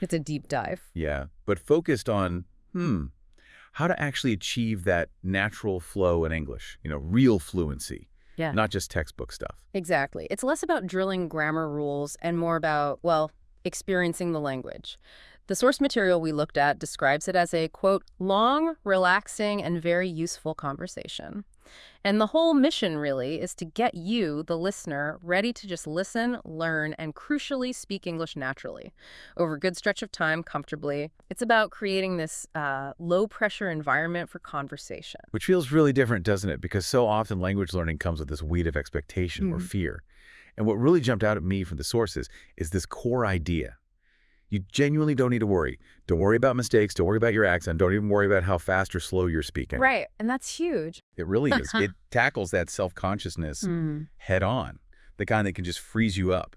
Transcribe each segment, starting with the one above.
It's a deep dive. Yeah, but focused on, how to actually achieve that natural flow in English, real fluency, Yeah. not just textbook stuff. Exactly. It's less about drilling grammar rules and more about, well, experiencing the language. The source material we looked at describes it as a, quote, long, relaxing, and very useful conversation. And the whole mission, really, is to get you, the listener, ready to just listen, learn, and crucially speak English naturally over a good stretch of time comfortably. It's about creating this low-pressure environment for conversation. Which feels really different, doesn't it? Because so often language learning comes with this weight of expectation or fear. And what really jumped out at me from the sources is this core idea. You genuinely don't need to worry. Don't worry about mistakes. Don't worry about your accent. Don't even worry about how fast or slow you're speaking. Right, and that's huge. It really is. It tackles that self-consciousness head on, the kind that can just freeze you up,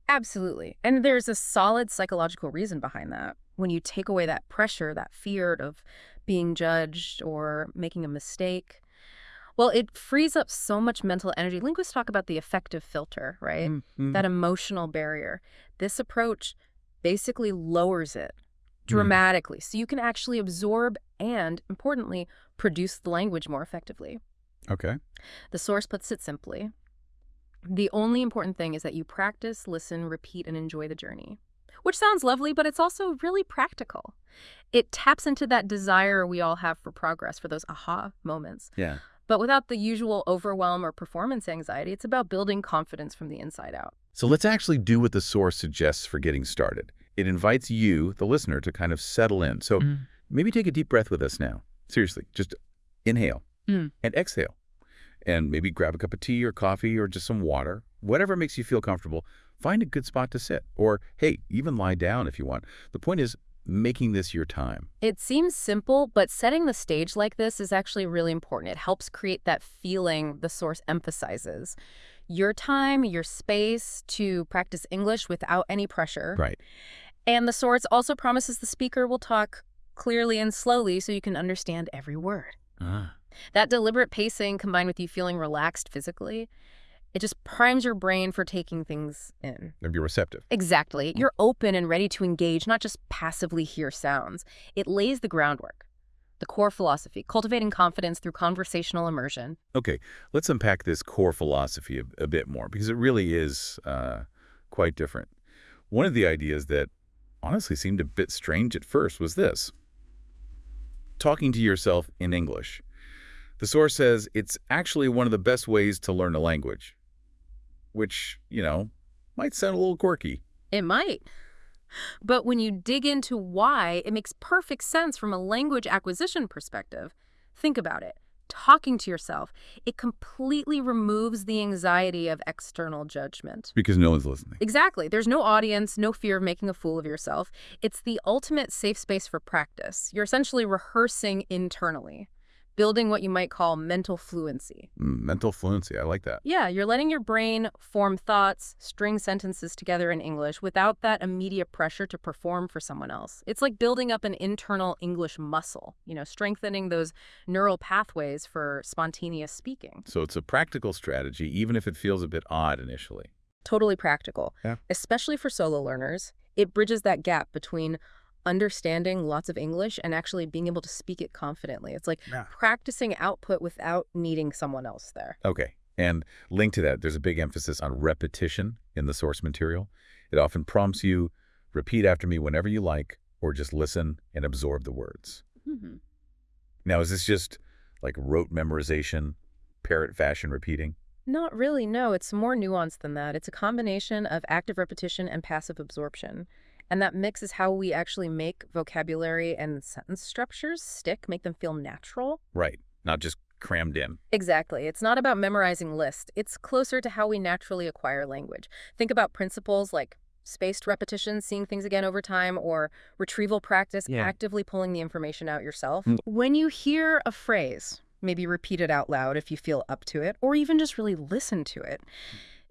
Absolutely. And there's a solid psychological reason behind that. When you take away that pressure, that fear of being judged or making a mistake, well, it frees up so much mental energy. Linguists talk about the affective filter, right? That emotional barrier. This approach basically lowers it dramatically so you can actually absorb and, importantly, produce the language more effectively. Okay. The source puts it simply. The only important thing is that you practice, listen, repeat, and enjoy the journey. Which sounds lovely, but it's also really practical. It taps into that desire we all have for progress, for those aha moments. Yeah. But without the usual overwhelm or performance anxiety, it's about building confidence from the inside out. So let's actually do what the source suggests for getting started. It invites you, the listener, to kind of settle in. So maybe take a deep breath with us now. Seriously, just inhale and exhale. And maybe grab a cup of tea or coffee or just some water. Whatever makes you feel comfortable. Find a good spot to sit. Or, hey, even lie down if you want. The point is making this your time. It seems simple, but setting the stage like this is actually really important. It helps create that feeling the source emphasizes. Your time, your space to practice English without any pressure. Right. And the source also promises the speaker will talk clearly and slowly so you can understand every word. That deliberate pacing combined with you feeling relaxed physically, it just primes your brain for taking things in. And be receptive. Exactly. You're open and ready to engage, not just passively hear sounds. It lays the groundwork. The core philosophy, cultivating confidence through conversational immersion. Okay, let's unpack this core philosophy a bit more, because it really is quite different. One of the ideas that honestly seemed a bit strange at first was this. Talking to yourself in English. The source says it's actually one of the best ways to learn a language, which, might sound a little quirky. It might. But when you dig into why, it makes perfect sense from a language acquisition perspective. Think about it. Talking to yourself, it completely removes the anxiety of external judgment. Because no one's listening. Exactly. There's no audience, no fear of making a fool of yourself. It's the ultimate safe space for practice. You're essentially rehearsing internally, building what you might call mental fluency. Mental fluency, I like that. Yeah, you're letting your brain form thoughts, string sentences together in English without that immediate pressure to perform for someone else. It's like building up an internal English muscle, strengthening those neural pathways for spontaneous speaking. So it's a practical strategy, even if it feels a bit odd initially. Totally practical. Yeah. Especially for solo learners. It bridges that gap between understanding lots of English and actually being able to speak it confidently. It's like practicing output without needing someone else there. Okay. And linked to that, there's a big emphasis on repetition in the source material. It often prompts you, repeat after me whenever you like, or just listen and absorb the words. Now, is this just like rote memorization, parrot fashion repeating? Not really, no. It's more nuanced than that. It's a combination of active repetition and passive absorption. And that mix is how we actually make vocabulary and sentence structures stick, make them feel natural. Right. Not just crammed in. Exactly. It's not about memorizing lists. It's closer to how we naturally acquire language. Think about principles like spaced repetition, seeing things again over time, or retrieval practice, actively pulling the information out yourself. When you hear a phrase, maybe repeat it out loud if you feel up to it, or even just really listen to it.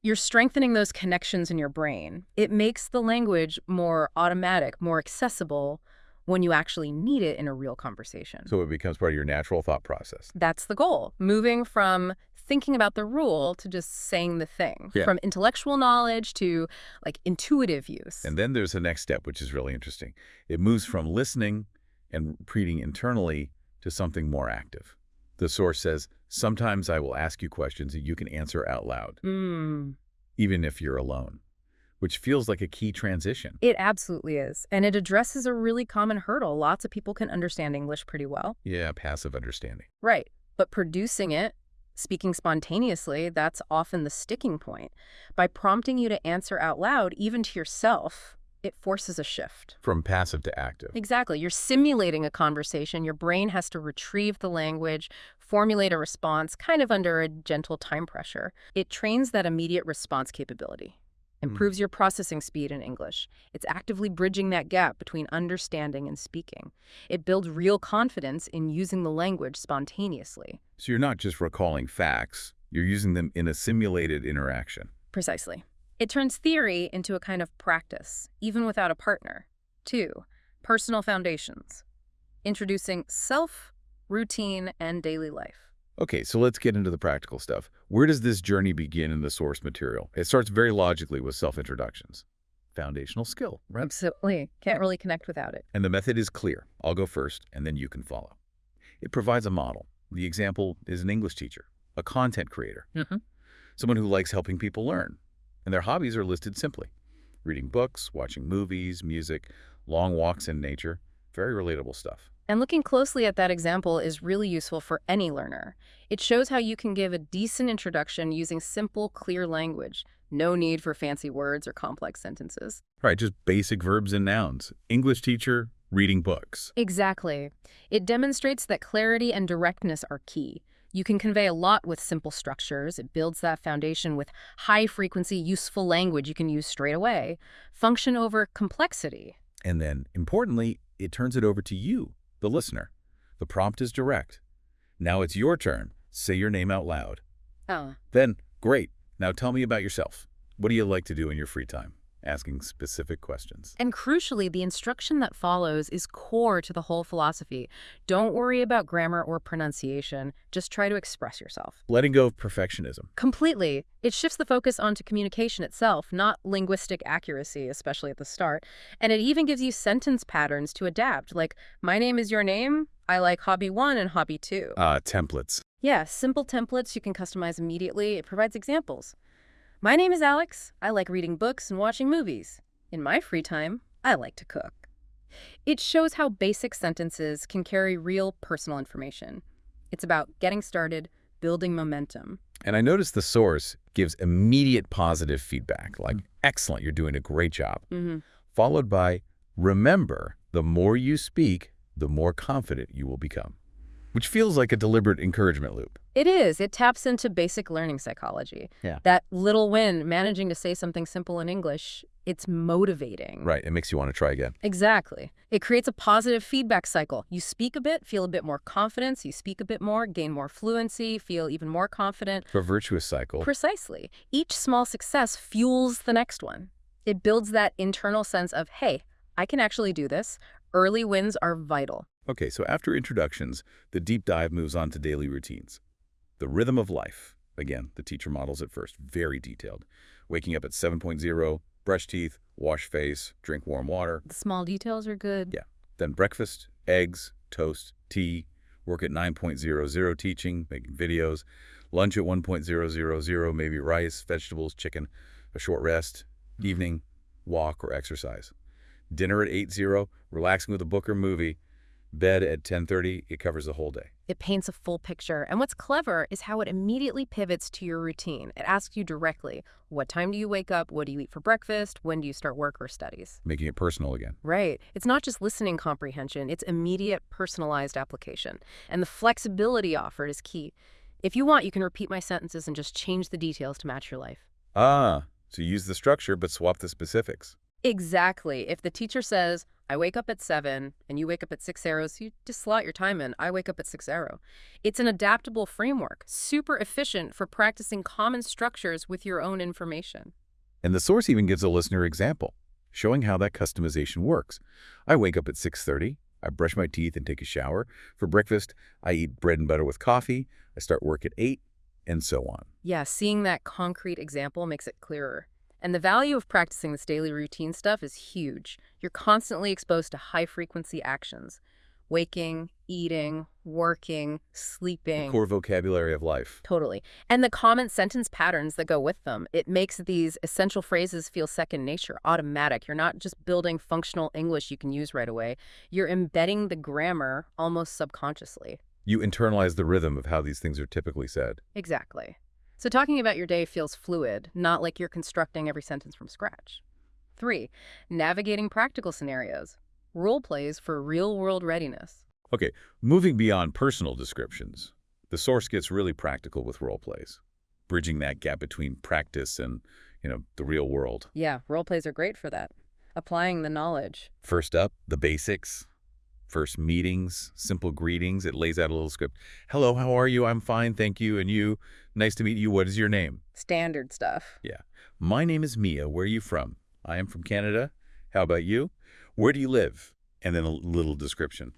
You're strengthening those connections in your brain. It makes the language more automatic, more accessible when you actually need it in a real conversation. So it becomes part of your natural thought process. That's the goal. Moving from thinking about the rule to just saying the thing, Yeah. from intellectual knowledge to like intuitive use. And then there's the next step, which is really interesting. It moves from listening and reading internally to something more active. The source says, sometimes I will ask you questions that you can answer out loud, even if you're alone, which feels like a key transition. It absolutely is. And it addresses a really common hurdle. Lots of people can understand English pretty well. Yeah, passive understanding. Right. But producing it, speaking spontaneously, that's often the sticking point. By prompting you to answer out loud, even to yourself, it forces a shift. From passive to active. Exactly. You're simulating a conversation. Your brain has to retrieve the language, formulate a response, kind of under a gentle time pressure. It trains that immediate response capability, improves your processing speed in English. It's actively bridging that gap between understanding and speaking. It builds real confidence in using the language spontaneously. So you're not just recalling facts, you're using them in a simulated interaction. Precisely. It turns theory into a kind of practice, even without a partner. 2. Personal foundations. Introducing self, routine, and daily life. Okay, so let's get into the practical stuff. Where does this journey begin in the source material? It starts very logically with self-introductions. Foundational skill, right? Absolutely. Can't really connect without it. And the method is clear. I'll go first, and then you can follow. It provides a model. The example is an English teacher, a content creator, someone who likes helping people learn. And their hobbies are listed simply. Reading books, watching movies, music, long walks in nature. Very relatable stuff. And looking closely at that example is really useful for any learner. It shows how you can give a decent introduction using simple, clear language. No need for fancy words or complex sentences. Right, just basic verbs and nouns. English teacher, reading books. Exactly. It demonstrates that clarity and directness are key. You can convey a lot with simple structures. It builds that foundation with high-frequency, useful language you can use straight away. Function over complexity. And then, importantly, it turns it over to you, the listener. The prompt is direct. Now it's your turn. Say your name out loud. Then, great. Now tell me about yourself. What do you like to do in your free time? Asking specific questions. And crucially, the instruction that follows is core to the whole philosophy. Don't worry about grammar or pronunciation. Just try to express yourself. Letting go of perfectionism. Completely. It shifts the focus onto communication itself, not linguistic accuracy, especially at the start. And it even gives you sentence patterns to adapt, like, my name is your name. I like hobby 1 and hobby 2. Templates. Yeah, simple templates you can customize immediately. It provides examples. My name is Alex. I like reading books and watching movies. In my free time, I like to cook. It shows how basic sentences can carry real personal information. It's about getting started, building momentum. And I noticed the source gives immediate positive feedback, like, excellent, you're doing a great job. Followed by, remember, the more you speak, the more confident you will become. Which feels like a deliberate encouragement loop. It is. It taps into basic learning psychology. Yeah. That little win, managing to say something simple in English, it's motivating. Right, it makes you want to try again. Exactly. It creates a positive feedback cycle. You speak a bit, feel a bit more confidence. You speak a bit more, gain more fluency, feel even more confident. A virtuous cycle. Precisely. Each small success fuels the next one. It builds that internal sense of, hey, I can actually do this. Early wins are vital. Okay, so after introductions, the deep dive moves on to daily routines. The rhythm of life. Again, the teacher models at first, very detailed. Waking up at 7.0, brush teeth, wash face, drink warm water. The small details are good. Yeah. Then breakfast, eggs, toast, tea, work at 9.00 teaching, making videos, lunch at 1.000, maybe rice, vegetables, chicken, a short rest, evening, walk or exercise. Dinner at 8:00, relaxing with a book or movie, bed at 10:30, it covers the whole day. It paints a full picture. And what's clever is how it immediately pivots to your routine. It asks you directly, what time do you wake up? What do you eat for breakfast? When do you start work or studies? Making it personal again. Right. It's not just listening comprehension. It's immediate personalized application. And the flexibility offered is key. If you want, you can repeat my sentences and just change the details to match your life. So use the structure but swap the specifics. Exactly. If the teacher says, I wake up at 7 and you wake up at 6:00, so you just slot your time in. I wake up at 6:00. It's an adaptable framework, super efficient for practicing common structures with your own information. And the source even gives a listener example, showing how that customization works. I wake up at 6:30. I brush my teeth and take a shower. For breakfast, I eat bread and butter with coffee. I start work at 8. and so on. Yeah, seeing that concrete example makes it clearer. And the value of practicing this daily routine stuff is huge. You're constantly exposed to high-frequency actions. Waking, eating, working, The sleeping. core vocabulary of life. Totally. And the common sentence patterns that go with them. It makes these essential phrases feel second nature, automatic. You're not just building functional English you can use right away. You're embedding the grammar almost subconsciously. You internalize the rhythm of how these things are typically said. Exactly. So talking about your day feels fluid, not like you're constructing every sentence from scratch. 3. Navigating practical scenarios. Role plays for real-world readiness. Okay, moving beyond personal descriptions, the source gets really practical with role plays, bridging that gap between practice and, the real world. Yeah, role plays are great for that. Applying the knowledge. First up, the basics. First meetings, simple greetings. It lays out a little script. Hello, how are you? I'm fine, thank you. And you? Nice to meet you. What is your name? Standard stuff. Yeah. My name is Mia. Where are you from? I am from Canada. How about you? Where do you live? And then a little description.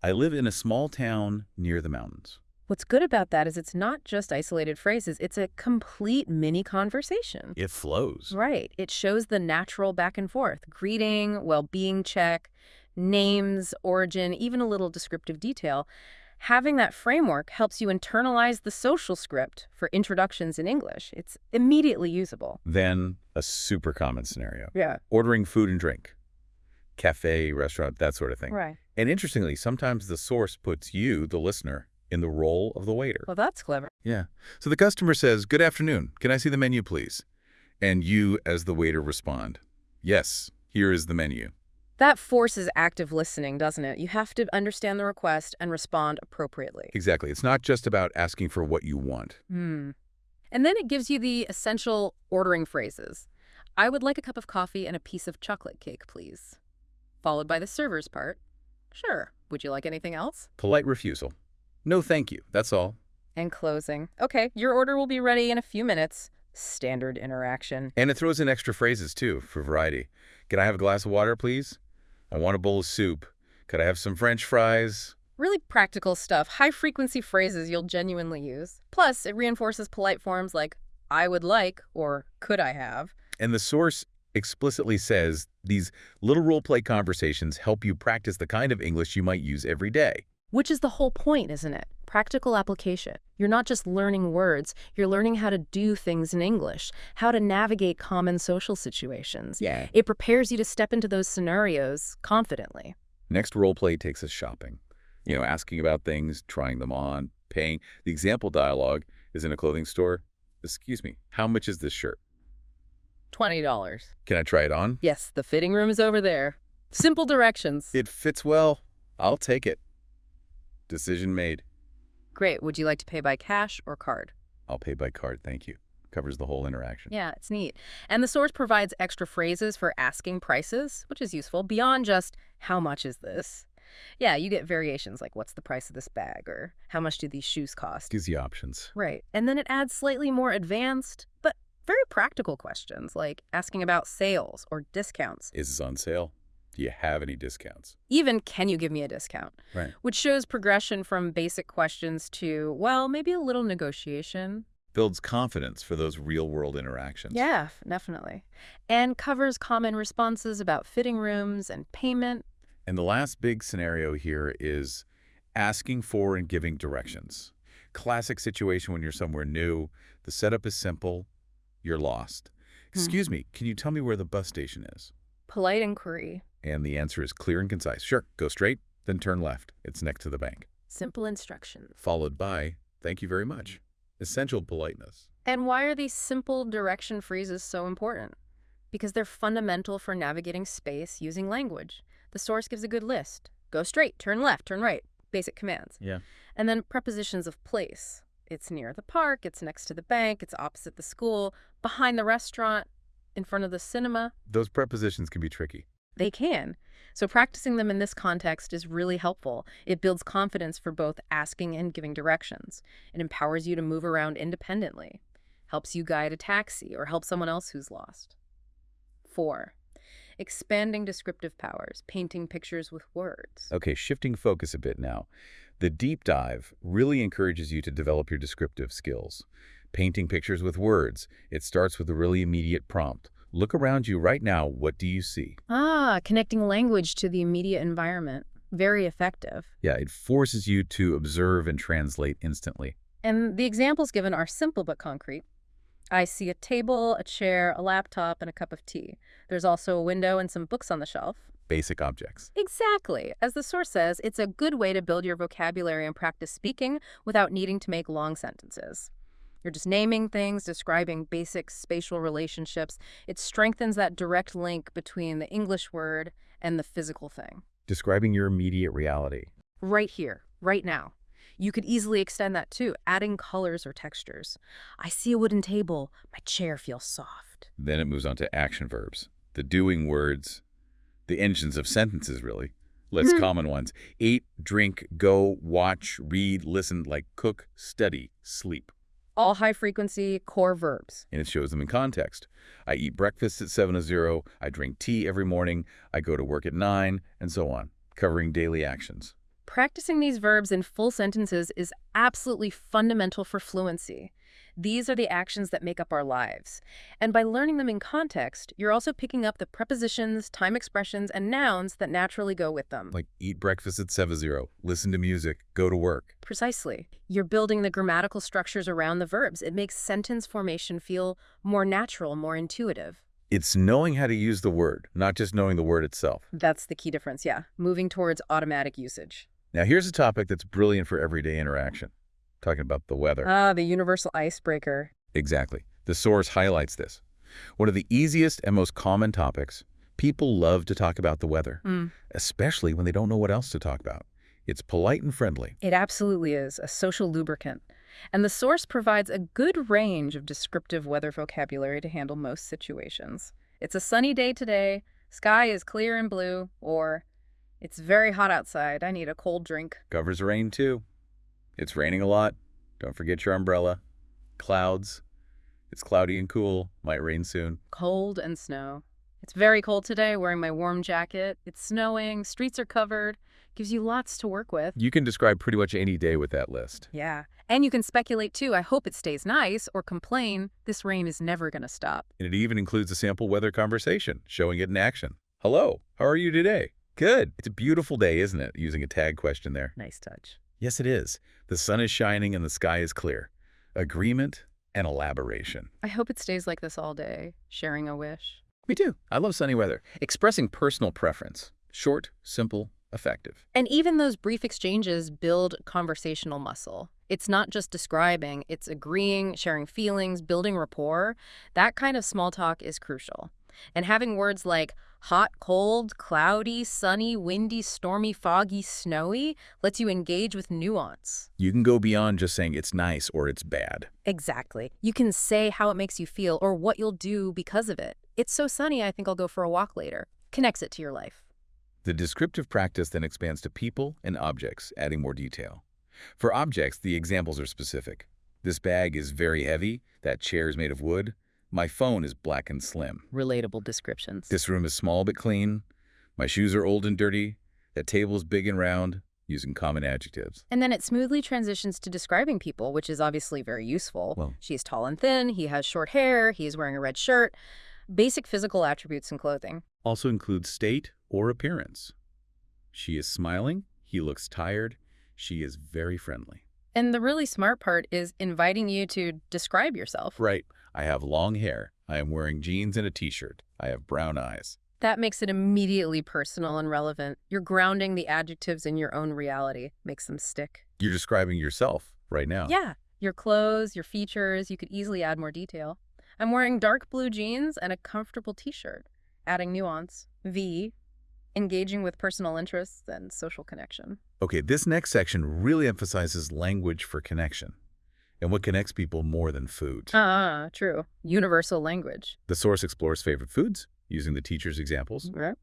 I live in a small town near the mountains. What's good about that is it's not just isolated phrases. It's a complete mini conversation. It flows. Right. It shows the natural back and forth. Greeting, well-being check, names, origin, even a little descriptive detail. Having that framework helps you internalize the social script for introductions in English. It's immediately usable. Then a super common scenario. Yeah. Ordering food and drink. Cafe, restaurant, that sort of thing. Right. And interestingly, sometimes the source puts you, the listener, in the role of the waiter. Well, that's clever. Yeah. So the customer says, "Good afternoon. Can I see the menu, please?" And you, as the waiter, respond, "Yes, here is the menu." That forces active listening, doesn't it? You have to understand the request and respond appropriately. Exactly. It's not just about asking for what you want. And then it gives you the essential ordering phrases. I would like a cup of coffee and a piece of chocolate cake, please. Followed by the server's part. Sure. Would you like anything else? Polite refusal. No, thank you. That's all. And closing. Okay, your order will be ready in a few minutes. Standard interaction. And it throws in extra phrases, too, for variety. Can I have a glass of water, please? I want a bowl of soup. Could I have some French fries? Really practical stuff. High-frequency phrases you'll genuinely use. Plus, it reinforces polite forms like, I would like, or could I have. And the source explicitly says these little role-play conversations help you practice the kind of English you might use every day. Which is the whole point, isn't it? Practical application. You're not just learning words, you're learning how to do things in English, how to navigate common social situations. Yeah. It prepares you to step into those scenarios confidently. Next role-play takes us shopping. Asking about things, trying them on, paying. The example dialogue is in a clothing store. Excuse me, how much is this shirt? $20. Can I try it on? Yes, the fitting room is over there. Simple directions. It fits well. I'll take it. Decision made. Great. Would you like to pay by cash or card? I'll pay by card, thank you. Covers the whole interaction. Yeah, it's neat. And the source provides extra phrases for asking prices, which is useful, beyond just, how much is this? Yeah, you get variations like, what's the price of this bag? Or how much do these shoes cost? Gives you options. Right. And then it adds slightly more advanced, but very practical questions, like asking about sales or discounts. Is this on sale? Do you have any discounts? Even, can you give me a discount? Right. Which shows progression from basic questions to, well, maybe a little negotiation. Builds confidence for those real-world interactions. Yeah, definitely. And covers common responses about fitting rooms and payment. And the last big scenario here is asking for and giving directions. Classic situation when you're somewhere new. The setup is simple. You're lost. Excuse me, can you tell me where the bus station is? Polite inquiry. And the answer is clear and concise. Sure, go straight, then turn left. It's next to the bank. Simple instructions. Followed by, thank you very much. Essential politeness. And why are these simple direction phrases so important? Because they're fundamental for navigating space using language. The source gives a good list. Go straight, turn left, turn right. Basic commands. Yeah. And then prepositions of place. It's near the park, it's next to the bank, it's opposite the school, behind the restaurant, in front of the cinema. Those prepositions can be tricky. They can. So practicing them in this context is really helpful. It builds confidence for both asking and giving directions. It empowers you to move around independently. Helps you guide a taxi or help someone else who's lost. 4. Expanding descriptive powers, painting pictures with words. Okay, shifting focus a bit now. The deep dive really encourages you to develop your descriptive skills. Painting pictures with words. It starts with a really immediate prompt. Look around you right now. What do you see? Ah, connecting language to the immediate environment. Very effective. Yeah, it forces you to observe and translate instantly. And the examples given are simple but concrete. I see a table, a chair, a laptop, and a cup of tea. There's also a window and some books on the shelf. Basic objects. Exactly. As the source says, it's a good way to build your vocabulary and practice speaking without needing to make long sentences. You're just naming things, describing basic spatial relationships. It strengthens that direct link between the English word and the physical thing. Describing your immediate reality. Right here, right now. You could easily extend that too, adding colors or textures. I see a wooden table. My chair feels soft. Then it moves on to action verbs. The doing words, the engines of sentences, really. Less common ones. Eat, drink, go, watch, read, listen, like cook, study, sleep. All high-frequency core verbs. And it shows them in context. I eat breakfast at 7:00, I drink tea every morning, I go to work at 9, and so on, covering daily actions. Practicing these verbs in full sentences is absolutely fundamental for fluency. These are the actions that make up our lives. And by learning them in context, you're also picking up the prepositions, time expressions, and nouns that naturally go with them. Like eat breakfast at 7:00, listen to music, go to work. Precisely. You're building the grammatical structures around the verbs. It makes sentence formation feel more natural, more intuitive. It's knowing how to use the word, not just knowing the word itself. That's the key difference, yeah. Moving towards automatic usage. Now here's a topic that's brilliant for everyday interaction. Talking about the weather. Ah, the universal icebreaker. Exactly. The source highlights this. One of the easiest and most common topics. People love to talk about the weather, especially when they don't know what else to talk about. It's polite and friendly. It absolutely is, a social lubricant. And the source provides a good range of descriptive weather vocabulary to handle most situations. It's a sunny day today, sky is clear and blue, or it's very hot outside, I need a cold drink. Covers rain too. It's raining a lot. Don't forget your umbrella. Clouds. It's cloudy and cool. Might rain soon. Cold and snow. It's very cold today, wearing my warm jacket. It's snowing, streets are covered. Gives you lots to work with. You can describe pretty much any day with that list. Yeah. And you can speculate too. I hope it stays nice, or complain, this rain is never going to stop. And it even includes a sample weather conversation, showing it in action. Hello, how are you today? Good. It's a beautiful day, isn't it? Using a tag question there. Nice touch. Yes, it is. The sun is shining and the sky is clear. Agreement and elaboration. I hope it stays like this all day. Sharing a wish. Me too. I love sunny weather. Expressing personal preference. Short, simple, effective. And even those brief exchanges build conversational muscle. It's not just describing, it's agreeing, sharing feelings, building rapport. That kind of small talk is crucial. And having words like hot, cold, cloudy, sunny, windy, stormy, foggy, snowy lets you engage with nuance. You can go beyond just saying it's nice or it's bad. Exactly. You can say how it makes you feel or what you'll do because of it. It's so sunny, I think I'll go for a walk later. Connects it to your life. The descriptive practice then expands to people and objects, adding more detail. For objects, the examples are specific. This bag is very heavy. That chair is made of wood. My phone is black and slim. Relatable descriptions. This room is small but clean. My shoes are old and dirty. That table is big and round, using common adjectives. And then it smoothly transitions to describing people, which is obviously very useful. Well, she's tall and thin, he has short hair, he's wearing a red shirt. Basic physical attributes and clothing. Also includes state or appearance. She is smiling. He looks tired. She is very friendly. And the really smart part is inviting you to describe yourself. Right. I have long hair. I am wearing jeans and a t-shirt. I have brown eyes. That makes it immediately personal and relevant. You're grounding the adjectives in your own reality. Makes them stick. You're describing yourself right now. Yeah. Your clothes, your features, you could easily add more detail. I'm wearing dark blue jeans and a comfortable t-shirt. Adding nuance. V. Engaging with personal interests and social connection. Okay, this next section really emphasizes language for connection and what connects people more than food. True. Universal language. The source explores favorite foods using the teacher's examples. Right.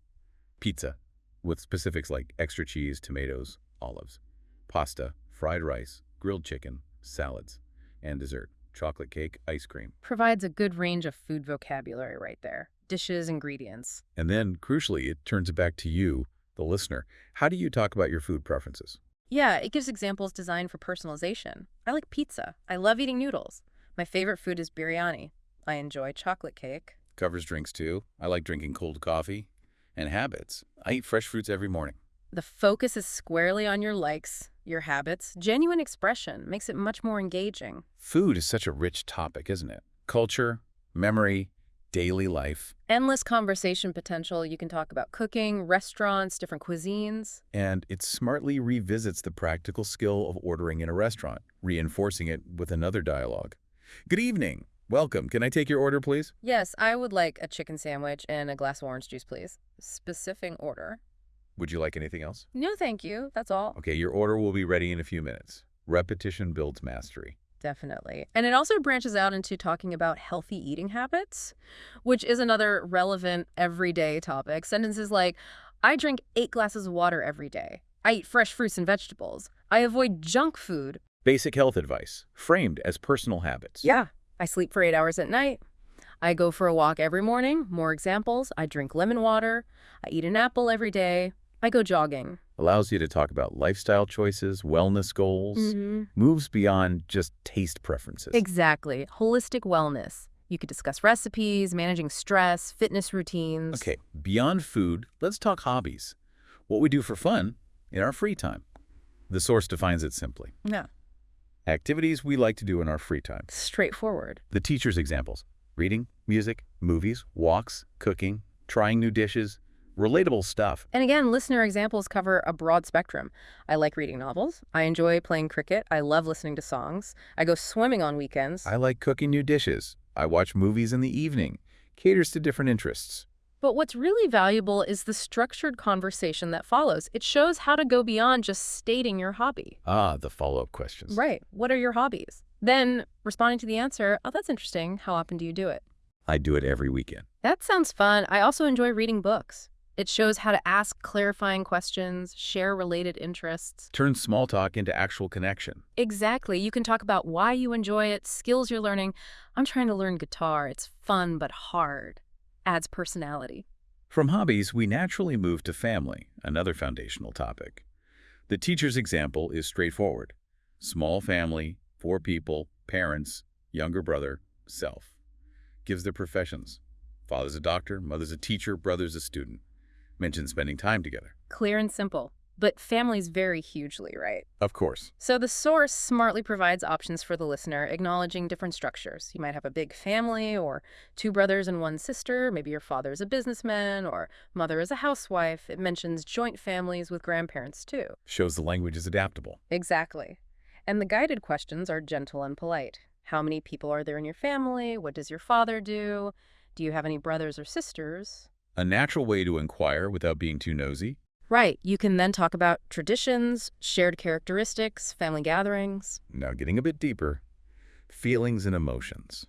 Pizza, with specifics like extra cheese, tomatoes, olives. Pasta, fried rice, grilled chicken, salads, and dessert. Chocolate cake, ice cream. Provides a good range of food vocabulary right there. Dishes, ingredients. And then, crucially, it turns it back to you, the listener. How do you talk about your food preferences? Yeah, it gives examples designed for personalization. I like pizza. I love eating noodles. My favorite food is biryani. I enjoy chocolate cake. Covers drinks too. I like drinking cold coffee. And habits. I eat fresh fruits every morning. The focus is squarely on your likes, your habits. Genuine expression makes it much more engaging. Food is such a rich topic, isn't it? Culture, memory, daily life. Endless conversation potential. You can talk about cooking, restaurants, different cuisines. And it smartly revisits the practical skill of ordering in a restaurant, reinforcing it with another dialogue. Good evening. Welcome. Can I take your order, please? Yes, I would like a chicken sandwich and a glass of orange juice, please. Specific order. Would you like anything else? No, thank you. That's all. Okay, your order will be ready in a few minutes. Repetition builds mastery. Definitely. And it also branches out into talking about healthy eating habits, which is another relevant everyday topic. Sentences like, I drink 8 glasses of water every day. I eat fresh fruits and vegetables. I avoid junk food. Basic health advice, framed as personal habits. Yeah. I sleep for 8 hours at night. I go for a walk every morning. More examples. I drink lemon water. I eat an apple every day. I go jogging. Allows you to talk about lifestyle choices, wellness goals, moves beyond just taste preferences. Exactly. Holistic wellness. You could discuss recipes, managing stress, fitness routines. Okay, beyond food, let's talk hobbies. What we do for fun in our free time. The source defines it simply. Yeah. Activities we like to do in our free time. Straightforward. The teacher's examples. Reading, music, movies, walks, cooking, trying new dishes, relatable stuff. And again, listener examples cover a broad spectrum. I like reading novels. I enjoy playing cricket. I love listening to songs. I go swimming on weekends. I like cooking new dishes. I watch movies in the evening. Caters to different interests. But what's really valuable is the structured conversation that follows. It shows how to go beyond just stating your hobby. Ah, the follow-up questions. Right. What are your hobbies? Then responding to the answer, oh, that's interesting. How often do you do it? I do it every weekend. That sounds fun. I also enjoy reading books. It shows how to ask clarifying questions, share related interests. Turn small talk into actual connection. Exactly. You can talk about why you enjoy it, skills you're learning. I'm trying to learn guitar. It's fun but hard. Adds personality. From hobbies, we naturally move to family, another foundational topic. The teacher's example is straightforward. Small family, 4 people, parents, younger brother, self. Gives their professions. Father's a doctor, mother's a teacher, brother's a student. Mentions spending time together. Clear and simple. But families vary hugely, right? Of course. So the source smartly provides options for the listener, acknowledging different structures. You might have a big family, or 2 brothers and 1 sister. Maybe your father is a businessman, or mother is a housewife. It mentions joint families with grandparents, too. Shows the language is adaptable. Exactly. And the guided questions are gentle and polite. How many people are there in your family? What does your father do? Do you have any brothers or sisters? A natural way to inquire without being too nosy. Right. You can then talk about traditions, shared characteristics, family gatherings. Now getting a bit deeper, feelings and emotions.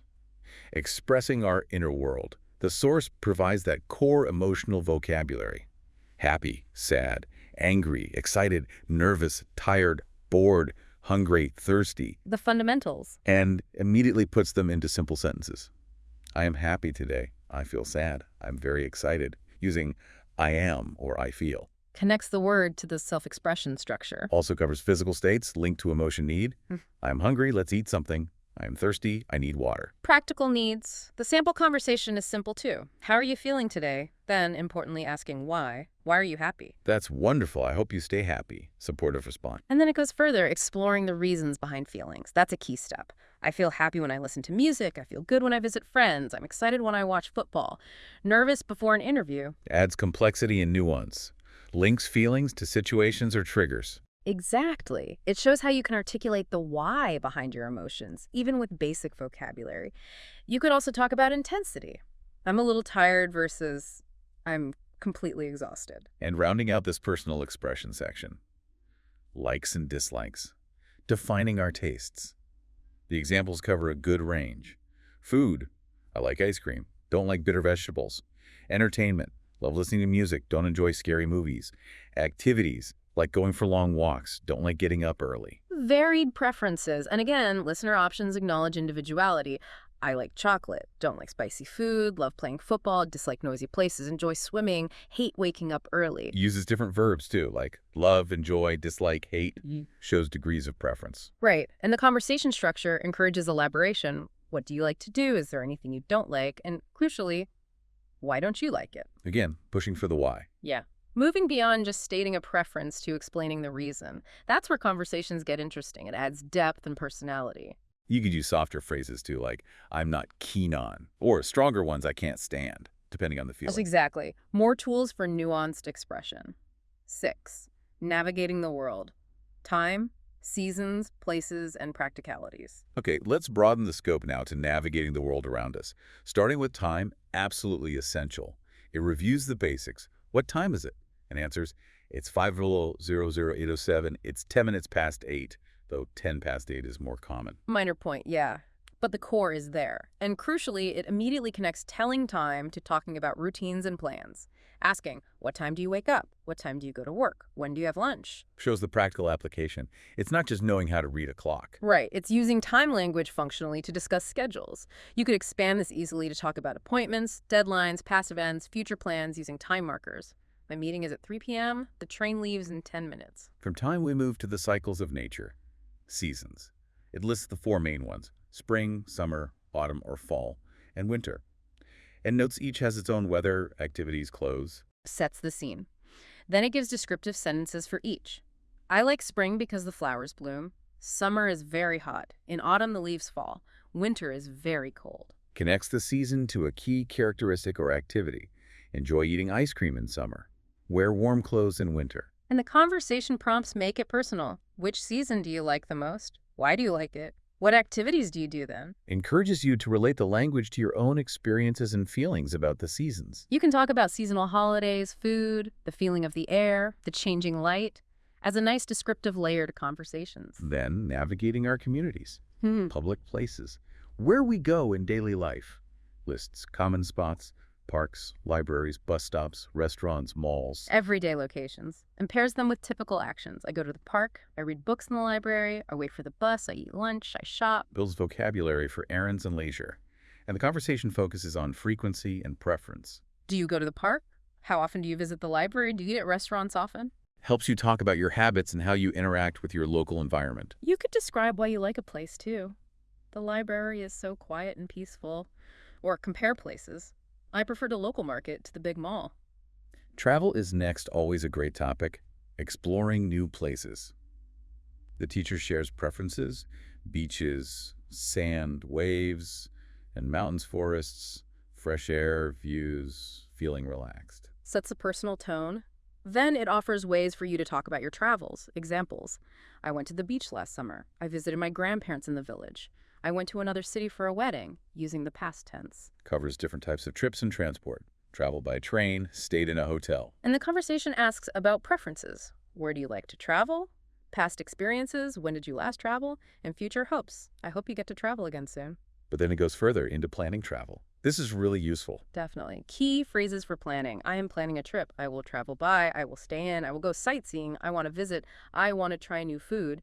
Expressing our inner world. The source provides that core emotional vocabulary. Happy, sad, angry, excited, nervous, tired, bored, hungry, thirsty. The fundamentals. And immediately puts them into simple sentences. I am happy today. I feel sad. I'm very excited. Using I am or I feel. Connects the word to the self-expression structure. Also covers physical states linked to emotion need. I'm hungry, let's eat something. I'm thirsty, I need water. Practical needs. The sample conversation is simple too. How are you feeling today? Then, importantly, asking why. Why are you happy? That's wonderful. I hope you stay happy. Supportive response. And then it goes further, exploring the reasons behind feelings. That's a key step. I feel happy when I listen to music. I feel good when I visit friends. I'm excited when I watch football. Nervous before an interview. Adds complexity and nuance. Links feelings to situations or triggers. Exactly. It shows how you can articulate the why behind your emotions, even with basic vocabulary. You could also talk about intensity. I'm a little tired versus I'm completely exhausted. And rounding out this personal expression section, likes and dislikes. Defining our tastes. The examples cover a good range. Food. I like ice cream. Don't like bitter vegetables. Entertainment. Love listening to music. Don't enjoy scary movies. Activities. Like going for long walks. Don't like getting up early. Varied preferences. And again, listener options acknowledge individuality. I like chocolate, don't like spicy food, love playing football, dislike noisy places, enjoy swimming, hate waking up early. Uses different verbs, too, like love, enjoy, dislike, hate. Mhm. Shows degrees of preference. Right. And the conversation structure encourages elaboration. What do you like to do? Is there anything you don't like? And crucially, why don't you like it? Again, pushing for the why. Yeah. Moving beyond just stating a preference to explaining the reason. That's where conversations get interesting. It adds depth and personality. You could use softer phrases, too, like, I'm not keen on, or stronger ones I can't stand, depending on the Yes, feeling. exactly. More tools for nuanced expression. 6. Navigating the world. Time, seasons, places, and practicalities. Okay, let's broaden the scope now to navigating the world around us. Starting with time, absolutely essential. It reviews the basics. What time is it? And answers, it's 5:00:807. It's 10 minutes past 8, though 10 past 8 is more common. Minor point, yeah. But the core is there. And crucially, it immediately connects telling time to talking about routines and plans. Asking, what time do you wake up? What time do you go to work? When do you have lunch? Shows the practical application. It's not just knowing how to read a clock. Right. It's using time language functionally to discuss schedules. You could expand this easily to talk about appointments, deadlines, past events, future plans using time markers. My meeting is at 3 p.m. The train leaves in 10 minutes. From time, we move to the cycles of nature. Seasons. It lists the 4 main ones: spring, summer, autumn or fall, and winter. And notes each has its own weather, activities, clothes. Sets the scene. Then it gives descriptive sentences for each. I like spring because the flowers bloom. Summer is very hot. In autumn, the leaves fall. Winter is very cold. Connects the season to a key characteristic or activity. Enjoy eating ice cream in summer. Wear warm clothes in winter. And the conversation prompts make it personal. Which season do you like the most? Why do you like it? What activities do you do then? Encourages you to relate the language to your own experiences and feelings about the seasons. You can talk about seasonal holidays, food, the feeling of the air, the changing light, as a nice descriptive layer to conversations. Then, navigating our communities, Hmm. public places, where we go in daily life. Lists common spots, parks, libraries, bus stops, restaurants, malls. Everyday locations, and pairs them with typical actions. I go to the park, I read books in the library, I wait for the bus, I eat lunch, I shop. Builds vocabulary for errands and leisure. And the conversation focuses on frequency and preference. Do you go to the park? How often do you visit the library? Do you eat at restaurants often? Helps you talk about your habits and how you interact with your local environment. You could describe why you like a place, too. The library is so quiet and peaceful. Or compare places. I prefer the local market to the big mall. Travel is next always a great topic. Exploring new places. The teacher shares preferences: beaches, sand, waves, and mountains, forests, fresh air, views, feeling relaxed. Sets a personal tone. Then it offers ways for you to talk about your travels. Examples. I went to the beach last summer. I visited my grandparents in the village. I went to another city for a wedding, using the past tense. Covers different types of trips and transport. Travel by train, stayed in a hotel. And the conversation asks about preferences. Where do you like to travel? Past experiences, when did you last travel? And future hopes. I hope you get to travel again soon. But then it goes further into planning travel. This is really useful. Definitely. Key phrases for planning. I am planning a trip. I will travel by. I will stay in. I will go sightseeing. I want to visit. I want to try new food.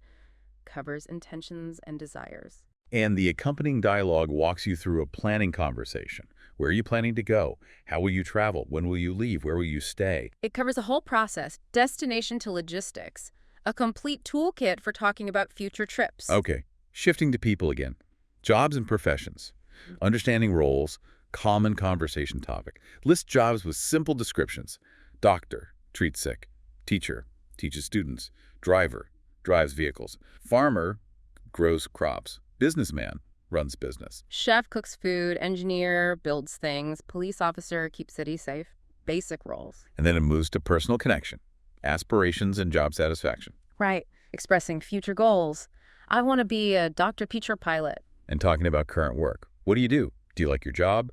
Covers intentions and desires. And the accompanying dialogue walks you through a planning conversation. Where are you planning to go? How will you travel? When will you leave? Where will you stay? It covers the whole process, destination to logistics. A complete toolkit for talking about future trips. Okay, shifting to people again. Jobs and professions. Understanding roles, common conversation topic. List jobs with simple descriptions. Doctor, treats sick. Teacher, teaches students. Driver, drives vehicles. Farmer, grows crops. Businessman, runs business. Chef cooks food, engineer builds things, police officer keeps cities safe. Basic roles. And then it moves to personal connection, aspirations, and job satisfaction. Right. Expressing future goals. I want to be a doctor, teacher, pilot. And talking about current work. What do you do? Do you like your job?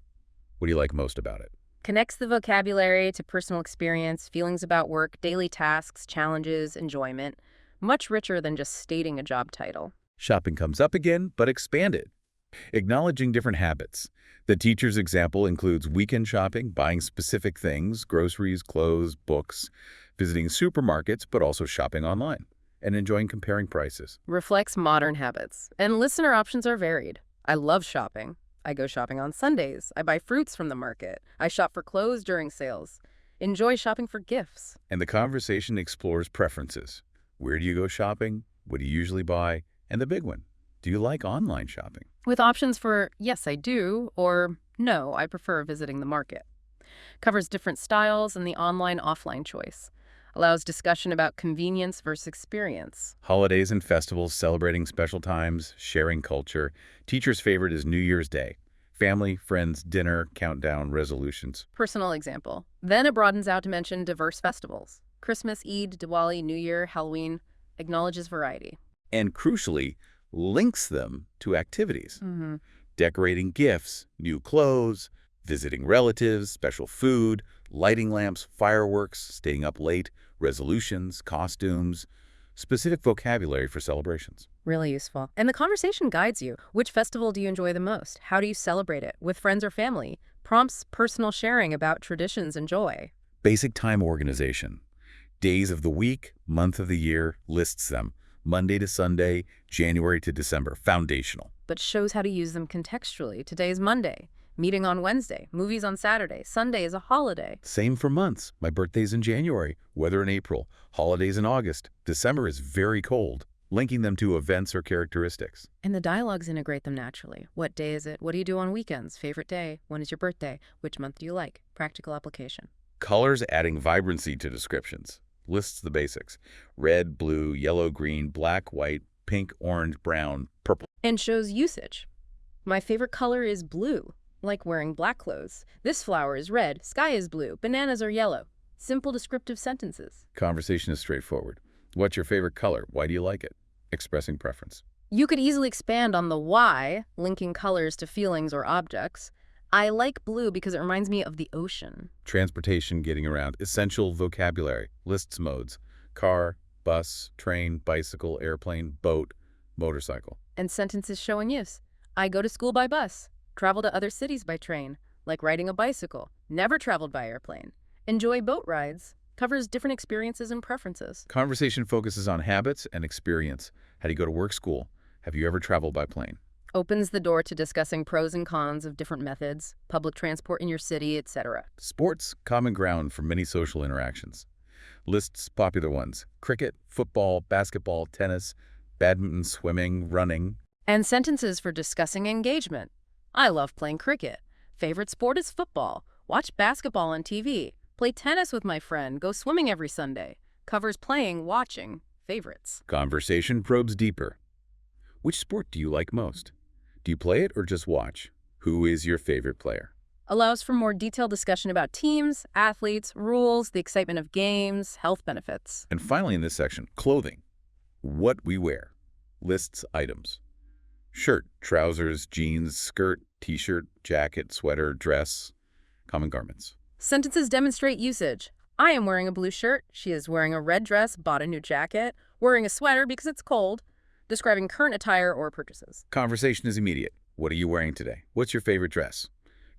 What do you like most about it? Connects the vocabulary to personal experience, feelings about work, daily tasks, challenges, enjoyment. Much richer than just stating a job title. Shopping comes up again, but expanded. Acknowledging different habits. The teacher's example includes weekend shopping, buying specific things, groceries, clothes, books, visiting supermarkets, but also shopping online, and enjoying comparing prices. Reflects modern habits. And listener options are varied. I love shopping. I go shopping on Sundays. I buy fruits from the market. I shop for clothes during sales. Enjoy shopping for gifts. And the conversation explores preferences. Where do you go shopping? What do you usually buy? And the big one, do you like online shopping? With options for yes, I do, or no, I prefer visiting the market. Covers different styles and the online-offline choice. Allows discussion about convenience versus experience. Holidays and festivals, celebrating special times, sharing culture. Teacher's favorite is New Year's Day. Family, friends, dinner, countdown, resolutions. Personal example. Then it broadens out to mention diverse festivals. Christmas, Eid, Diwali, New Year, Halloween. Acknowledges variety. And crucially, links them to activities. Mm-hmm. Decorating gifts, new clothes, visiting relatives, special food, lighting lamps, fireworks, staying up late, resolutions, costumes, specific vocabulary for celebrations. Really useful. And the conversation guides you. Which festival do you enjoy the most? How do you celebrate it? With friends or family? Prompts personal sharing about traditions and joy. Basic time organization. Days of the week, month of the year, lists them. Monday to Sunday, January to December. Foundational. But shows how to use them contextually. Today is Monday. Meeting on Wednesday. Movies on Saturday. Sunday is a holiday. Same for months. My birthday's in January. Weather in April. Holidays in August. December is very cold. Linking them to events or characteristics. And the dialogues integrate them naturally. What day is it? What do you do on weekends? Favorite day? When is your birthday? Which month do you like? Practical application. Colors adding vibrancy to descriptions. Lists the basics. Red, blue, yellow, green, black, white, pink, orange, brown, purple. And shows usage. My favorite color is blue, like wearing black clothes. This flower is red, sky is blue, bananas are yellow. Simple descriptive sentences. Conversation is straightforward. What's your favorite color? Why do you like it? Expressing preference. You could easily expand on the why, linking colors to feelings or objects. I like blue because it reminds me of the ocean. Transportation, getting around. Essential vocabulary. Lists modes. Car, bus, train, bicycle, airplane, boat, motorcycle. And sentences showing use. I go to school by bus. Travel to other cities by train. Like riding a bicycle. Never traveled by airplane. Enjoy boat rides. Covers different experiences and preferences. Conversation focuses on habits and experience. How do you go to work, school? Have you ever traveled by plane? Opens the door to discussing pros and cons of different methods, public transport in your city, etc. Sports, common ground for many social interactions. Lists popular ones. Cricket, football, basketball, tennis, badminton, swimming, running. And sentences for discussing engagement. I love playing cricket. Favorite sport is football. Watch basketball on TV. Play tennis with my friend. Go swimming every Sunday. Covers playing, watching, favorites. Conversation probes deeper. Which sport do you like most? Do you play it or just watch? Who is your favorite player? Allows for more detailed discussion about teams, athletes, rules, the excitement of games, health benefits. And finally in this section, clothing. What we wear. Lists items. Shirt, trousers, jeans, skirt, t-shirt, jacket, sweater, dress, common garments. Sentences demonstrate usage. I am wearing a blue shirt. She is wearing a red dress, bought a new jacket, wearing a sweater because it's cold. Describing current attire or purchases. Conversation is immediate. What are you wearing today? What's your favorite dress?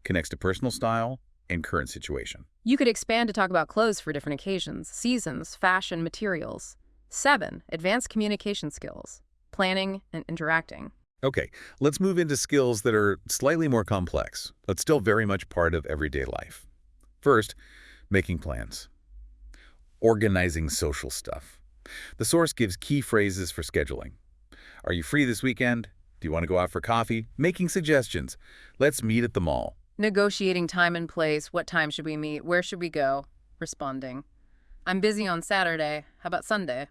Connects to personal style and current situation. You could expand to talk about clothes for different occasions, seasons, fashion, materials. 7. Advanced communication skills. Planning and interacting. Okay, let's move into skills that are slightly more complex, but still very much part of everyday life. First, making plans. Organizing social stuff. The source gives key phrases for scheduling. Are you free this weekend? Do you want to go out for coffee? Making suggestions. Let's meet at the mall. Negotiating time and place. What time should we meet? Where should we go? Responding. I'm busy on Saturday. How about Sunday?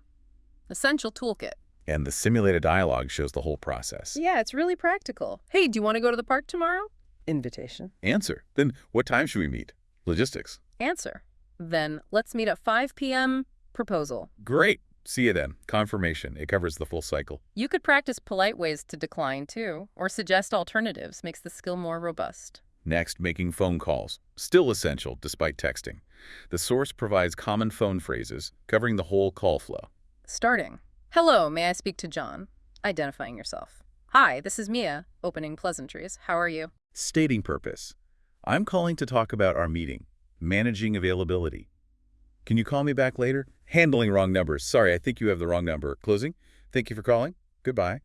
Essential toolkit. And the simulated dialogue shows the whole process. Yeah, it's really practical. Hey, do you want to go to the park tomorrow? Invitation. Answer. Then what time should we meet? Logistics. Answer. Then let's meet at 5 p.m. Proposal. Great. See you then. Confirmation. It covers the full cycle. You could practice polite ways to decline, too, or suggest alternatives. Makes the skill more robust. Next, making phone calls. Still essential, despite texting. The source provides common phone phrases, covering the whole call flow. Starting. Hello, may I speak to John? Identifying yourself. Hi, this is Mia. Opening pleasantries. How are you? Stating purpose. I'm calling to talk about our meeting. Managing availability. Can you call me back later? Handling wrong numbers. Sorry, I think you have the wrong number. Closing. Thank you for calling. Goodbye.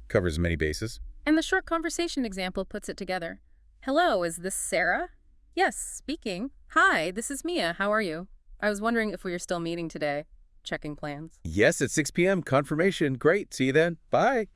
Covers many bases. And the short conversation example puts it together. Hello, is this Sarah? Yes, speaking. Hi, this is Mia. How are you? I was wondering if we are still meeting today. Checking plans. Yes, at 6 p.m. Confirmation. Great. See you then. Bye.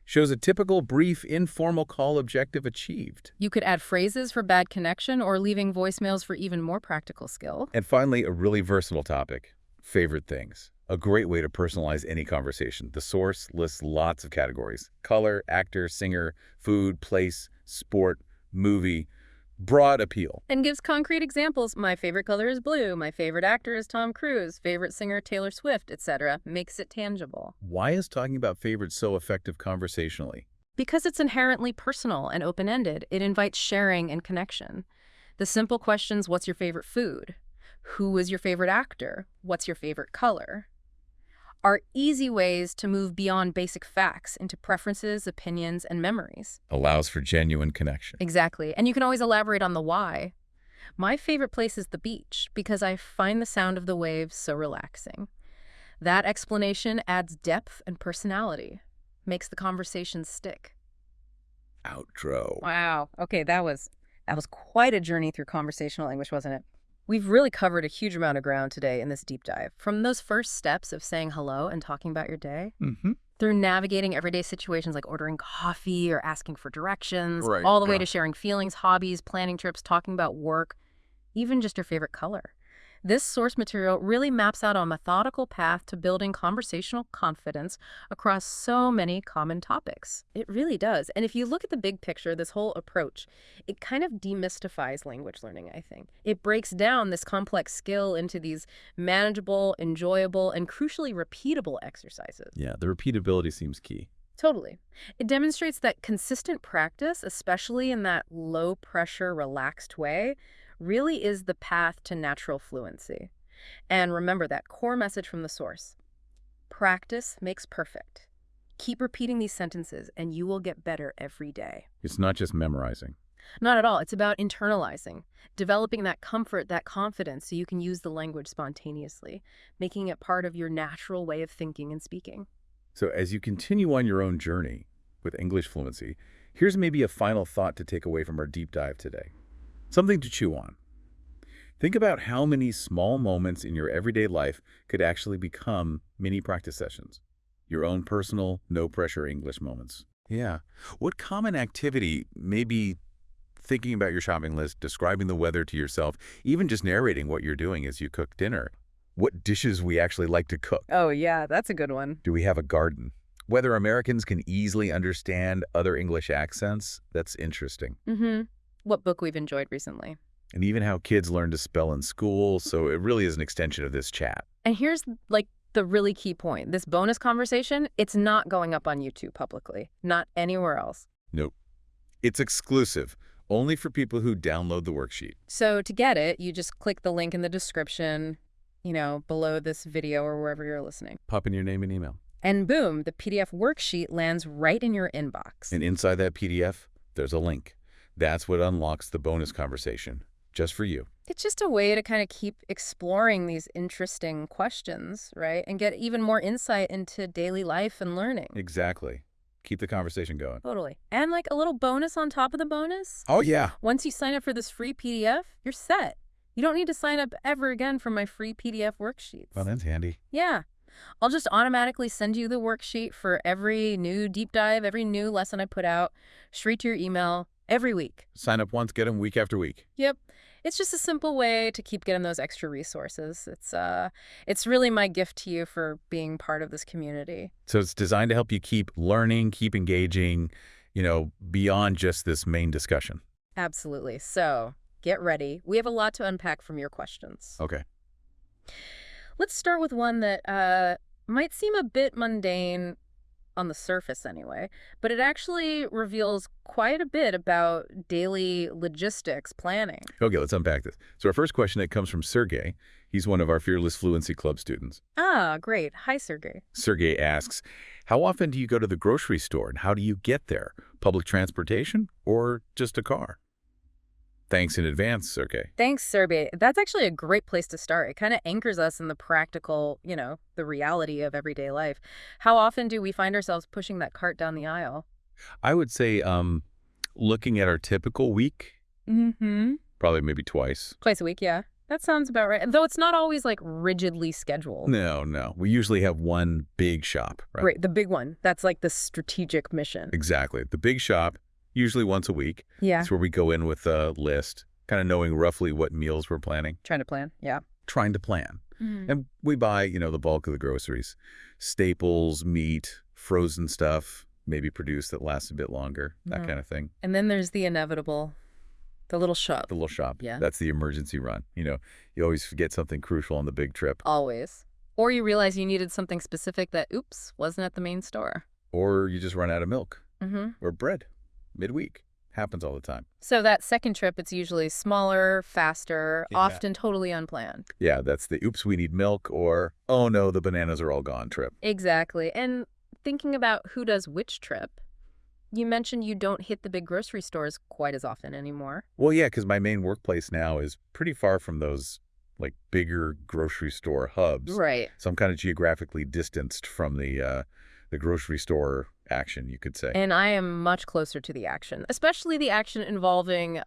Shows a typical brief, informal call objective achieved. You could add phrases for bad connection or leaving voicemails for even more practical skill. And finally, a really versatile topic. Favorite things. A great way to personalize any conversation. The source lists lots of categories. Color, actor, singer, food, place, sport, movie. Broad appeal. And gives concrete examples. My favorite color is blue. My favorite actor is Tom Cruise. Favorite singer, Taylor Swift, etc. Makes it tangible. Why is talking about favorites so effective conversationally? Because it's inherently personal and open-ended, it invites sharing and connection. The simple questions, what's your favorite food? Who is your favorite actor? What's your favorite color? Are easy ways to move beyond basic facts into preferences, opinions, and memories. Allows for genuine connection. Exactly. And you can always elaborate on the why. My favorite place is the beach because I find the sound of the waves so relaxing. That explanation adds depth and personality, makes the conversation stick. Outro. Wow. Okay, that was quite a journey through conversational English, wasn't it? We've really covered a huge amount of ground today in this deep dive. From those first steps of saying hello and talking about your day, through navigating everyday situations like ordering coffee or asking for directions, all the way to sharing feelings, hobbies, planning trips, talking about work, even just your favorite color. This source material really maps out a methodical path to building conversational confidence across so many common topics. It really does. And if you look at the big picture, this whole approach, it kind of demystifies language learning, I think. It breaks down this complex skill into these manageable, enjoyable, and crucially repeatable exercises. Yeah, the repeatability seems key. Totally. It demonstrates that consistent practice, especially in that low-pressure, relaxed way, really is the path to natural fluency. And remember that core message from the source. Practice makes perfect. Keep repeating these sentences and you will get better every day. It's not just memorizing. Not at all. It's about internalizing, developing that comfort, that confidence so you can use the language spontaneously, making it part of your natural way of thinking and speaking. So as you continue on your own journey with English fluency, here's maybe a final thought to take away from our deep dive today. Something to chew on. Think about how many small moments in your everyday life could actually become mini practice sessions. Your own personal, no-pressure English moments. Yeah. What common activity, maybe thinking about your shopping list, describing the weather to yourself, even just narrating what you're doing as you cook dinner? What dishes we actually like to cook? Oh, yeah, that's a good one. Do we have a garden? Whether Americans can easily understand other English accents, that's interesting. What book we've enjoyed recently. And even how kids learn to spell in school, so it really is an extension of this chat. And here's, like, the really key point. This bonus conversation, it's not going up on YouTube publicly. Not anywhere else. Nope. It's exclusive, only for people who download the worksheet. So to get it, you just click the link in the description, below this video or wherever you're listening. Pop in your name and email. And boom, the PDF worksheet lands right in your inbox. And inside that PDF, there's a link. That's what unlocks the bonus conversation, just for you. It's just a way to kind of keep exploring these interesting questions, right? And get even more insight into daily life and learning. Exactly. Keep the conversation going. Totally. And like a little bonus on top of the bonus. Oh, yeah. Once you sign up for this free PDF, you're set. You don't need to sign up ever again for my free PDF worksheets. Well, that's handy. Yeah. I'll just automatically send you the worksheet for every new deep dive, every new lesson I put out, straight to your email every week. Sign up once, get them week after week. Yep. It's just a simple way to keep getting those extra resources. It's really my gift to you for being part of this community. So it's designed to help you keep learning, keep engaging, beyond just this main discussion. Absolutely. So get ready. We have a lot to unpack from your questions. Okay. Let's start with one that might seem a bit mundane on the surface anyway, but it actually reveals quite a bit about daily logistics planning. Okay, let's unpack this. So our first question, it comes from Sergey. He's one of our Fearless Fluency Club students. Ah, great. Hi, Sergey. Sergey asks, how often do you go to the grocery store and how do you get there? Public transportation or just a car? Thanks in advance, Sergey. Thanks, Sergey. That's actually a great place to start. It kind of anchors us in the practical, the reality of everyday life. How often do we find ourselves pushing that cart down the aisle? I would say looking at our typical week, Mm-hmm. probably maybe twice. Twice a week, yeah. That sounds about right. Though it's not always like rigidly scheduled. No, no. We usually have one big shop, right? Right, the big one. That's like the strategic mission. Exactly. The big shop, usually once a week. Yeah. It's where we go in with a list, kind of knowing roughly what meals we're planning, Trying to plan. Yeah. trying to plan. Mhm. And we buy, the bulk of the groceries. Staples, meat, frozen stuff, maybe produce that lasts a bit longer, that Mhm. kind of thing. And then there's the inevitable, the little shop. The little shop. Yeah. That's the emergency run. You always forget something crucial on the big trip. Always. Or you realize you needed something specific that, oops, wasn't at the main store. Or you just run out of milk Mm-hmm. or bread midweek. Happens all the time. So that second trip, it's usually smaller, faster, Yeah. often totally unplanned. Yeah, that's the oops, we need milk, or oh no, the bananas are all gone trip. Exactly. And thinking about who does which trip, you mentioned you don't hit the big grocery stores quite as often anymore. Well, yeah, because my main workplace now is pretty far from those like bigger grocery store hubs. Right. So I'm kind of geographically distanced from the grocery store action, you could say. And I am much closer to the action, especially the action involving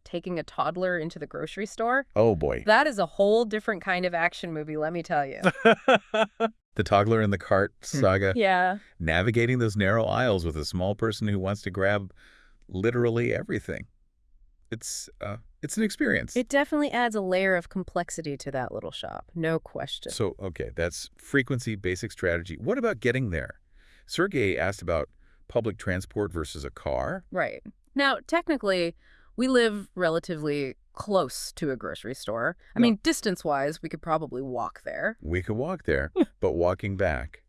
taking a toddler into the grocery store. Oh boy. That is a whole different kind of action movie, let me tell you. The toddler in the cart saga. Yeah. Navigating those narrow aisles with a small person who wants to grab literally everything. It's an experience. It definitely adds a layer of complexity to that little shop, no question. So, okay, that's frequency, basic strategy. What about getting there? Sergey asked about public transport versus a car. Right. Now, technically, we live relatively close to a grocery store. I No. mean, distance-wise, we could probably walk there. We could walk there, but walking back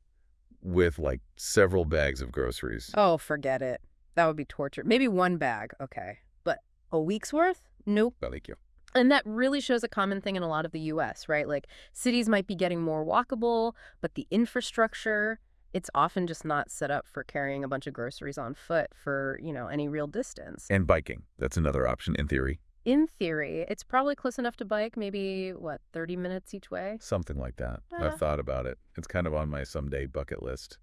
with like several bags of groceries. Oh, forget it. That would be torture. Maybe one bag, okay. But a week's worth? Nope. Thank you. And that really shows a common thing in a lot of the U.S., right? Like, cities might be getting more walkable, but the infrastructure, it's often just not set up for carrying a bunch of groceries on foot for, any real distance. And biking. That's another option in theory. In theory, it's probably close enough to bike, maybe, 30 minutes each way? Something like that. Yeah. I've thought about it. It's kind of on my someday bucket list.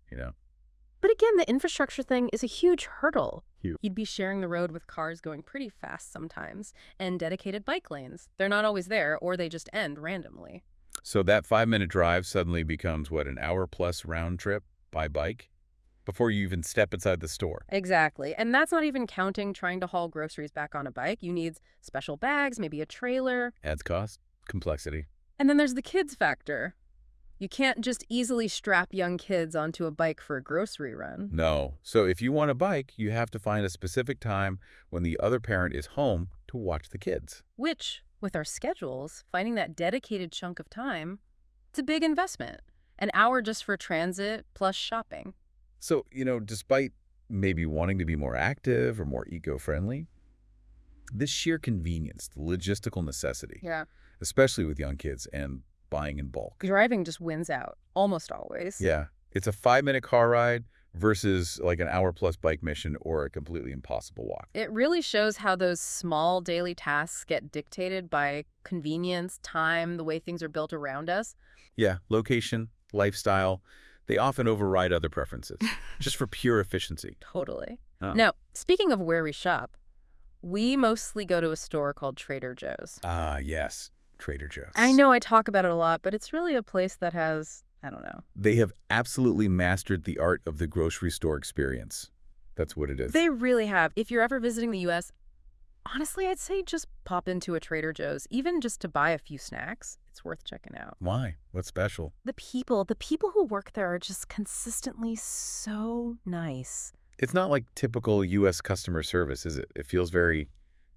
But again, the infrastructure thing is a huge hurdle. Huge. You'd be sharing the road with cars going pretty fast sometimes, and dedicated bike lanes. They're not always there, or they just end randomly. So that 5-minute drive suddenly becomes, an hour-plus round trip by bike before you even step inside the store. Exactly. And that's not even counting trying to haul groceries back on a bike. You need special bags, maybe a trailer. Adds cost, complexity. And then there's the kids factor. You can't just easily strap young kids onto a bike for a grocery run. No. So if you want a bike, you have to find a specific time when the other parent is home to watch the kids. Which, with our schedules, finding that dedicated chunk of time, it's a big investment. An hour just for transit plus shopping. So, despite maybe wanting to be more active or more eco-friendly, this sheer convenience, the logistical necessity, Yeah. especially with young kids and buying in bulk. Driving just wins out, almost always. Yeah. It's a 5-minute car ride versus like an hour-plus bike mission or a completely impossible walk. It really shows how those small daily tasks get dictated by convenience, time, the way things are built around us. Yeah. Location, lifestyle, they often override other preferences just for pure efficiency. Totally. Oh. Now, speaking of where we shop, we mostly go to a store called Trader Joe's. Ah, yes. Trader Joe's. I know I talk about it a lot, but it's really a place that has, I don't know. They have absolutely mastered the art of the grocery store experience. That's what it is. They really have. If you're ever visiting the U.S., honestly, I'd say just pop into a Trader Joe's, even just to buy a few snacks. It's worth checking out. Why? What's special? The people who work there are just consistently so nice. It's not like typical U.S. customer service, is it? It feels very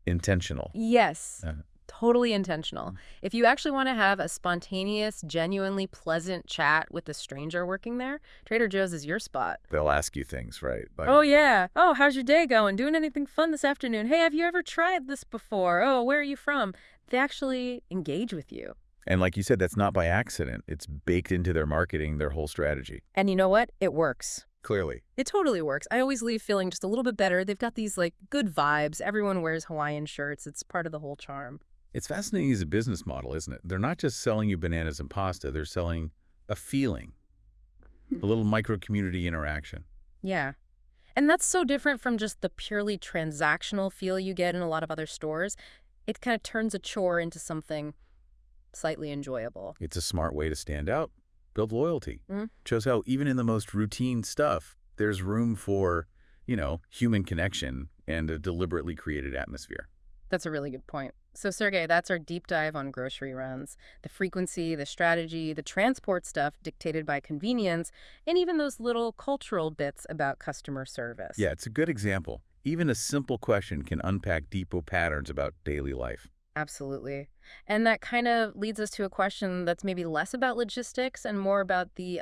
intentional. Yes. Uh-huh. Totally intentional. If you actually want to have a spontaneous, genuinely pleasant chat with a stranger working there, Trader Joe's is your spot. They'll ask you things, right? Like, Oh, yeah. Oh, how's your day going? Doing anything fun this afternoon? Hey, have you ever tried this before? Oh, where are you from? They actually engage with you. and like you said, that's not by accident. It's baked into their marketing, their whole strategy. And you know what? It works. Clearly. It totally works. I always leave feeling just a little bit better. They've got these, good vibes. Everyone wears Hawaiian shirts. It's part of the whole charm. It's fascinating as a business model, isn't it? They're not just selling you bananas and pasta. They're selling a feeling, a little micro-community interaction. Yeah. And that's so different from just the purely transactional feel you get in a lot of other stores. It kind of turns a chore into something slightly enjoyable. It's a smart way to stand out, build loyalty. Mm, Shows how even in the most routine stuff, there's room for, human connection and a deliberately created atmosphere. that's a really good point. So, Sergey, that's our deep dive on grocery runs. The frequency, the strategy, the transport stuff dictated by convenience, and even those little cultural bits about customer service. Yeah, it's a good example. Even a simple question can unpack deeper patterns about daily life. Absolutely. And that kind of leads us to a question that's maybe less about logistics and more about the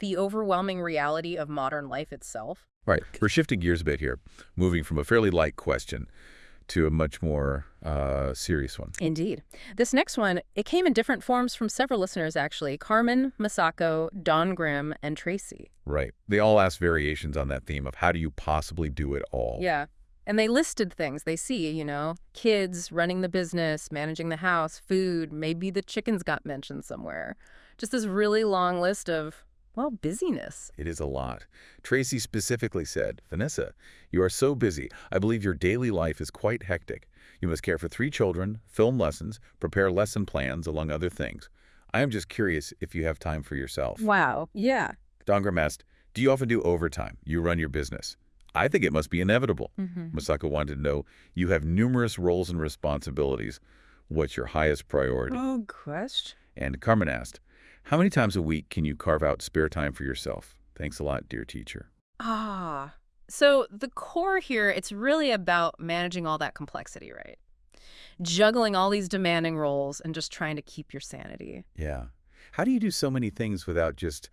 overwhelming reality of modern life itself. Right. We're shifting gears a bit here, moving from a fairly light question to a much more serious one. Indeed. This next one, it came in different forms from several listeners, actually. Carmen, Masako, Don Grimm, and Tracy. Right. They all ask variations on that theme of how do you possibly do it all? Yeah. And they listed things they see, kids, running the business, managing the house, food, maybe the chickens got mentioned somewhere. Just this really long list of, well, busyness. It is a lot. Tracy specifically said, Vanessa, you are so busy. I believe your daily life is quite hectic. You must care for 3 children, film lessons, prepare lesson plans, among other things. I am just curious if you have time for yourself. Wow. Yeah. Dongram asked, do you often do overtime? You run your business. I think it must be inevitable. Mm-hmm. Masako wanted to know, you have numerous roles and responsibilities. What's your highest priority? Oh, gosh. And Carmen asked, how many times a week can you carve out spare time for yourself? Thanks a lot, dear teacher. Ah. So the core here, it's really about managing all that complexity, right? Juggling all these demanding roles and just trying to keep your sanity. Yeah. How do you do so many things without just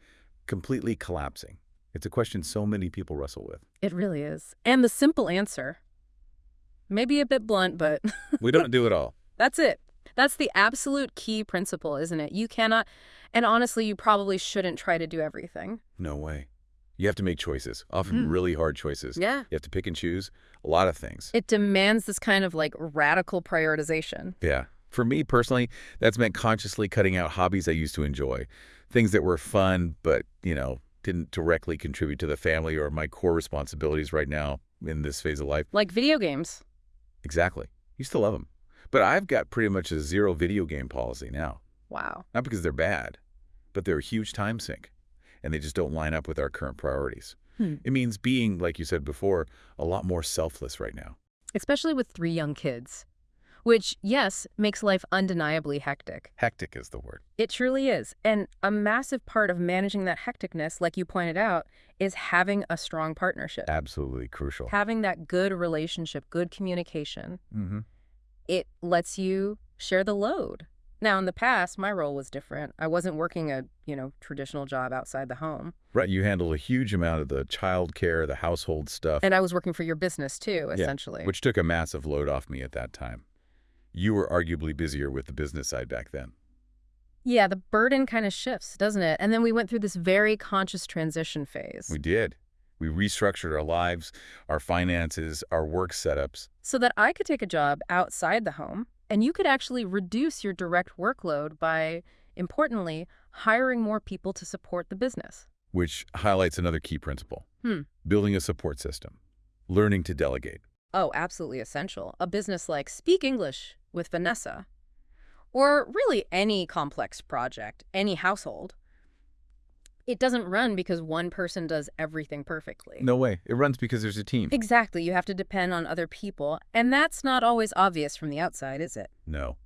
completely collapsing? It's a question so many people wrestle with. It really is. And the simple answer, maybe a bit blunt, but We don't do it all. that's it. That's the absolute key principle, isn't it? You cannot, and honestly, you probably shouldn't try to do everything. No way. You have to make choices, often really hard choices. Yeah. You have to pick and choose a lot of things. It demands this kind of radical prioritization. Yeah. For me personally, that's meant consciously cutting out hobbies I used to enjoy. Things that were fun, but, didn't directly contribute to the family or my core responsibilities right now in this phase of life. Like video games. Exactly. Used to love them. But I've got pretty much a 0 video game policy now. Wow. Not because they're bad, but they're a huge time sink, and they just don't line up with our current priorities. It means being, like you said before, a lot more selfless right now. Especially with 3 young kids. Which, yes, makes life undeniably hectic. Hectic is the word. It truly is. And a massive part of managing that hecticness, like you pointed out, is having a strong partnership. Absolutely crucial. Having that good relationship, good communication. Mm-hmm. It lets you share the load. Now, in the past, my role was different. I wasn't working a, traditional job outside the home. Right, you handle a huge amount of the child care, the household stuff. And I was working for your business, too, essentially. Yeah, which took a massive load off me at that time. You were arguably busier with the business side back then. Yeah, the burden kind of shifts, doesn't it? And then we went through this very conscious transition phase. We did. We restructured our lives, our finances, our work setups. So that I could take a job outside the home, and you could actually reduce your direct workload by, importantly, hiring more people to support the business. Which highlights another key principle. Building a support system. Learning to delegate. Oh, absolutely essential. A business like Speak English with Vanessa, or really any complex project, any household, it doesn't run because one person does everything perfectly. No way. It runs because there's a team. Exactly. You have to depend on other people, and that's not always obvious from the outside, is it? No.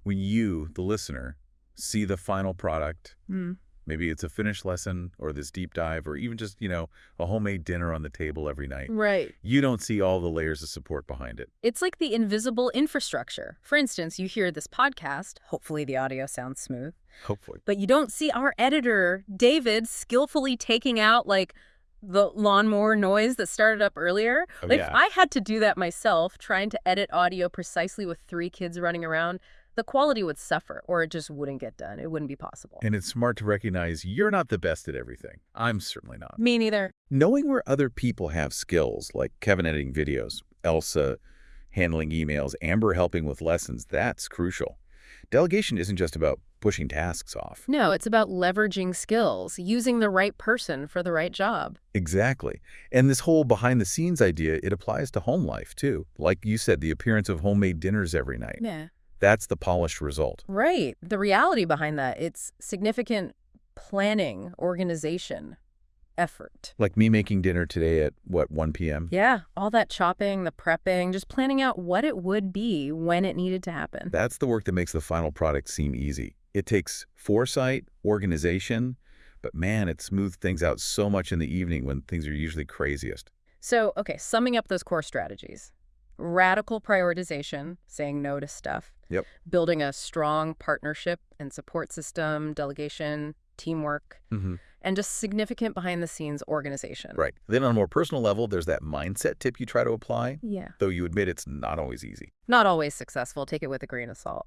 When you, the listener, see the final product, maybe it's a finished lesson or this deep dive or even just, a homemade dinner on the table every night. Right. You don't see all the layers of support behind it. It's like the invisible infrastructure. For instance, you hear this podcast. Hopefully the audio sounds smooth. Hopefully. But you don't see our editor, David, skillfully taking out, the lawnmower noise that started up earlier. Oh, If yeah. I had to do that myself, trying to edit audio precisely with 3 kids running around, the quality would suffer, or it just wouldn't get done. It wouldn't be possible. And it's smart to recognize you're not the best at everything. I'm certainly not. Me neither. Knowing where other people have skills, like Kevin editing videos, Elsa handling emails, Amber helping with lessons, that's crucial. Delegation isn't just about pushing tasks off. No, it's about leveraging skills, using the right person for the right job. Exactly. And this whole behind-the-scenes idea, it applies to home life, too. Like you said, the appearance of homemade dinners every night. Yeah. That's the polished result. Right. The reality behind that, it's significant planning, organization, effort. Like me making dinner today at, what, 1 p.m.? Yeah, all that chopping, the prepping, just planning out what it would be when it needed to happen. That's the work that makes the final product seem easy. It takes foresight, organization, but man, it smooths things out so much in the evening when things are usually craziest. So, okay, summing up those core strategies. Radical prioritization, saying no to stuff. Yep. Building a strong partnership and support system, delegation, teamwork, and just significant behind-the-scenes organization. Right. Then on a more personal level, there's that mindset tip you try to apply, Yeah. though you admit it's not always easy. Not always successful. Take it with a grain of salt.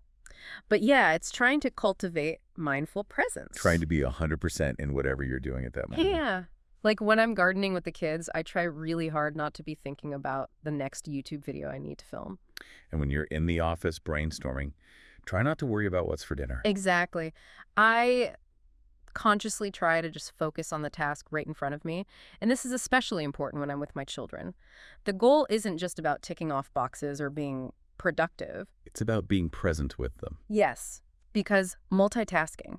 But yeah, it's trying to cultivate mindful presence. Trying to be 100% in whatever you're doing at that moment. Yeah. Like when I'm gardening with the kids, I try really hard not to be thinking about the next YouTube video I need to film. And when you're in the office brainstorming, try not to worry about what's for dinner. Exactly. I consciously try to just focus on the task right in front of me. And this is especially important when I'm with my children. The goal isn't just about ticking off boxes or being productive. It's about being present with them. Yes, because multitasking,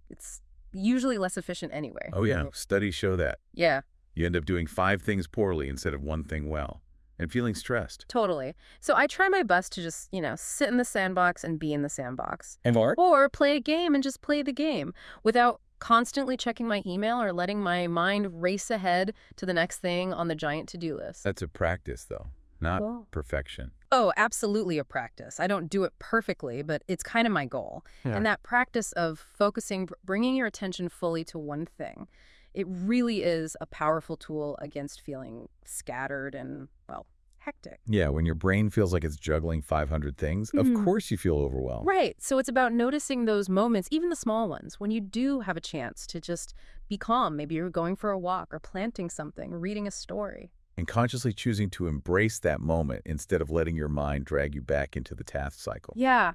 it's usually less efficient anyway. Oh yeah, studies show that. Yeah, You end up doing 5 things poorly instead of 1 thing well, and feeling stressed. totally. So I try my best to just, sit in the sandbox and be in the sandbox. And Mark? Or play a game and just play the game without constantly checking my email or letting my mind race ahead to the next thing on the giant to-do list. That's a practice, though, not Cool. perfection. Oh, absolutely a practice. I don't do it perfectly, but it's kind of my goal. Yeah. And that practice of focusing, bringing your attention fully to one thing, it really is a powerful tool against feeling scattered and, well, hectic. Yeah, when your brain feels like it's juggling 500 things, of course you feel overwhelmed. Right. So it's about noticing those moments, even the small ones, when you do have a chance to just be calm. Maybe you're going for a walk or planting something, reading a story. And consciously choosing to embrace that moment instead of letting your mind drag you back into the task cycle. Yeah.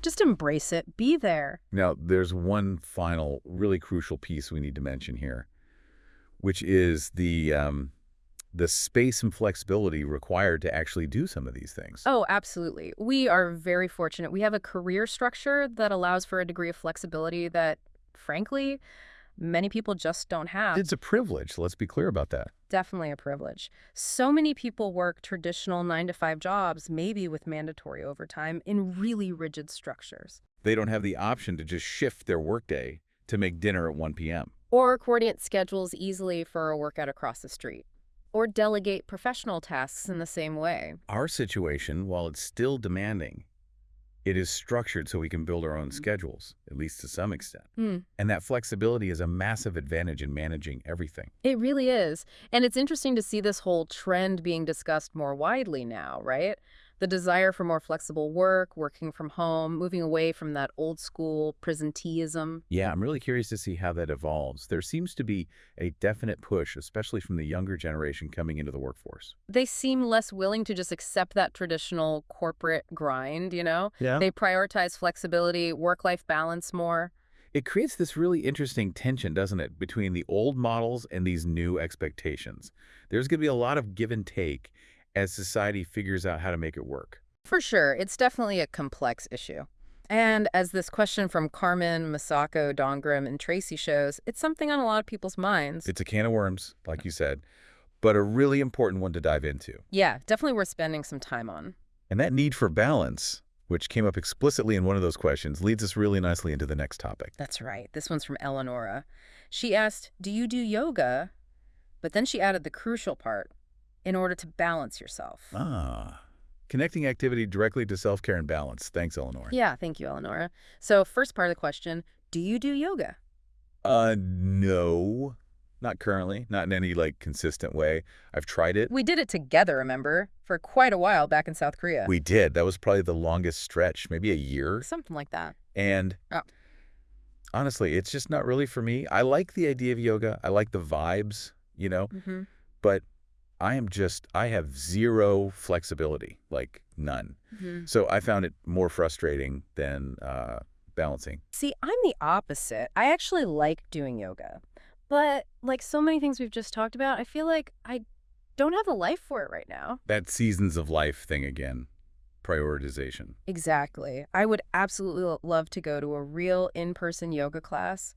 Just embrace it. Be there. Now, there's one final really crucial piece we need to mention here, which is the space and flexibility required to actually do some of these things. Oh, absolutely. We are very fortunate. We have a career structure that allows for a degree of flexibility that, frankly, many people just don't have. It's a privilege. Let's be clear about that. Definitely a privilege. So many people work traditional 9-to-5 jobs, maybe with mandatory overtime, in really rigid structures. They don't have the option to just shift their workday to make dinner at 1 p.m. Or coordinate schedules easily for a workout across the street. Or delegate professional tasks in the same way. Our situation, while it's still demanding, it is structured so we can build our own schedules, at least to some extent. And that flexibility is a massive advantage in managing everything. It really is. And it's interesting to see this whole trend being discussed more widely now, right? The desire for more flexible work, working from home, moving away from that old school presenteeism. Yeah, I'm really curious to see how that evolves. There seems to be a definite push, especially from the younger generation coming into the workforce. They seem less willing to just accept that traditional corporate grind, Yeah. They prioritize flexibility, work-life balance more. It creates this really interesting tension, doesn't it, between the old models and these new expectations. There's going to be a lot of give and take as society figures out how to make it work. For sure, it's definitely a complex issue. And as this question from Carmen, Masako, Dongrim, and Tracy shows, it's something on a lot of people's minds. It's a can of worms, like you said, but a really important one to dive into. Yeah, definitely worth spending some time on. And that need for balance, which came up explicitly in one of those questions, leads us really nicely into the next topic. That's right. This one's from Eleonora. She asked, do you do yoga? But then she added the crucial part, in order to balance yourself. Connecting activity directly to self-care and balance. Thanks, Eleanor. Yeah, thank you, Eleonora. So first part of the question, do you do yoga? No. Not currently. Not in any, consistent way. I've tried it. We did it together, remember? For quite a while back in South Korea. We did. That was probably the longest stretch, maybe a year. Something like that. And honestly, it's just not really for me. I like the idea of yoga. I like the vibes, but I have zero flexibility, like none. Mhm. So I found it more frustrating than balancing. See, I'm the opposite. I actually like doing yoga. But like so many things we've just talked about, I feel like I don't have a life for it right now. That seasons of life thing again, prioritization. Exactly. I would absolutely love to go to a real in-person yoga class.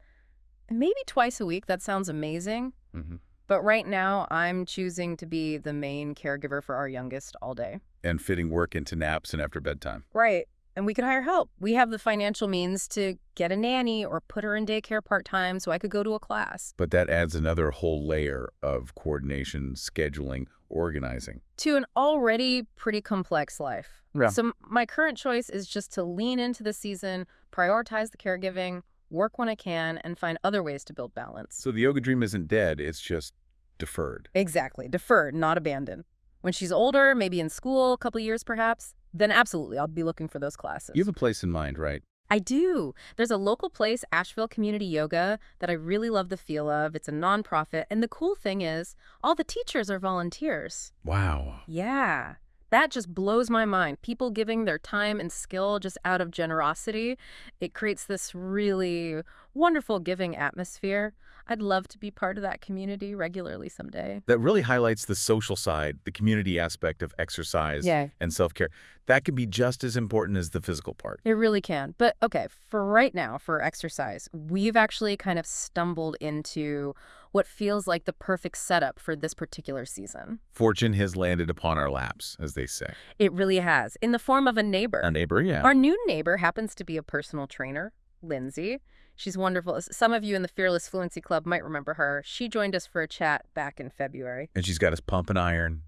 Maybe twice a week. That sounds amazing. Hmm. But right now, I'm choosing to be the main caregiver for our youngest all day. And fitting work into naps and after bedtime. Right. And we could hire help. We have the financial means to get a nanny or put her in daycare part-time so I could go to a class. But that adds another whole layer of coordination, scheduling, organizing. To an already pretty complex life. Yeah. So my current choice is just to lean into the season, prioritize the caregiving, work when I can, and find other ways to build balance. So the yoga dream isn't dead, it's just deferred. Exactly. Deferred, not abandoned. When she's older, maybe in school, a couple years perhaps, then absolutely, I'll be looking for those classes. You have a place in mind, right? I do. There's a local place, Asheville Community Yoga, that I really love the feel of. It's a nonprofit. And the cool thing is, all the teachers are volunteers. Wow. Yeah. That just blows my mind. People giving their time and skill just out of generosity. It creates this really wonderful giving atmosphere. I'd love to be part of that community regularly someday. That really highlights the social side, the community aspect of exercise Yeah. and self-care. That can be just as important as the physical part. It really can. But okay, for right now, for exercise, we've actually kind of stumbled into what feels like the perfect setup for this particular season. Fortune has landed upon our laps, as they say. It really has, in the form of a neighbor. A neighbor, yeah. Our new neighbor happens to be a personal trainer, Lindsay. She's wonderful. Some of you in the Fearless Fluency Club might remember her. She joined us for a chat back in February. And she's got us pumping iron,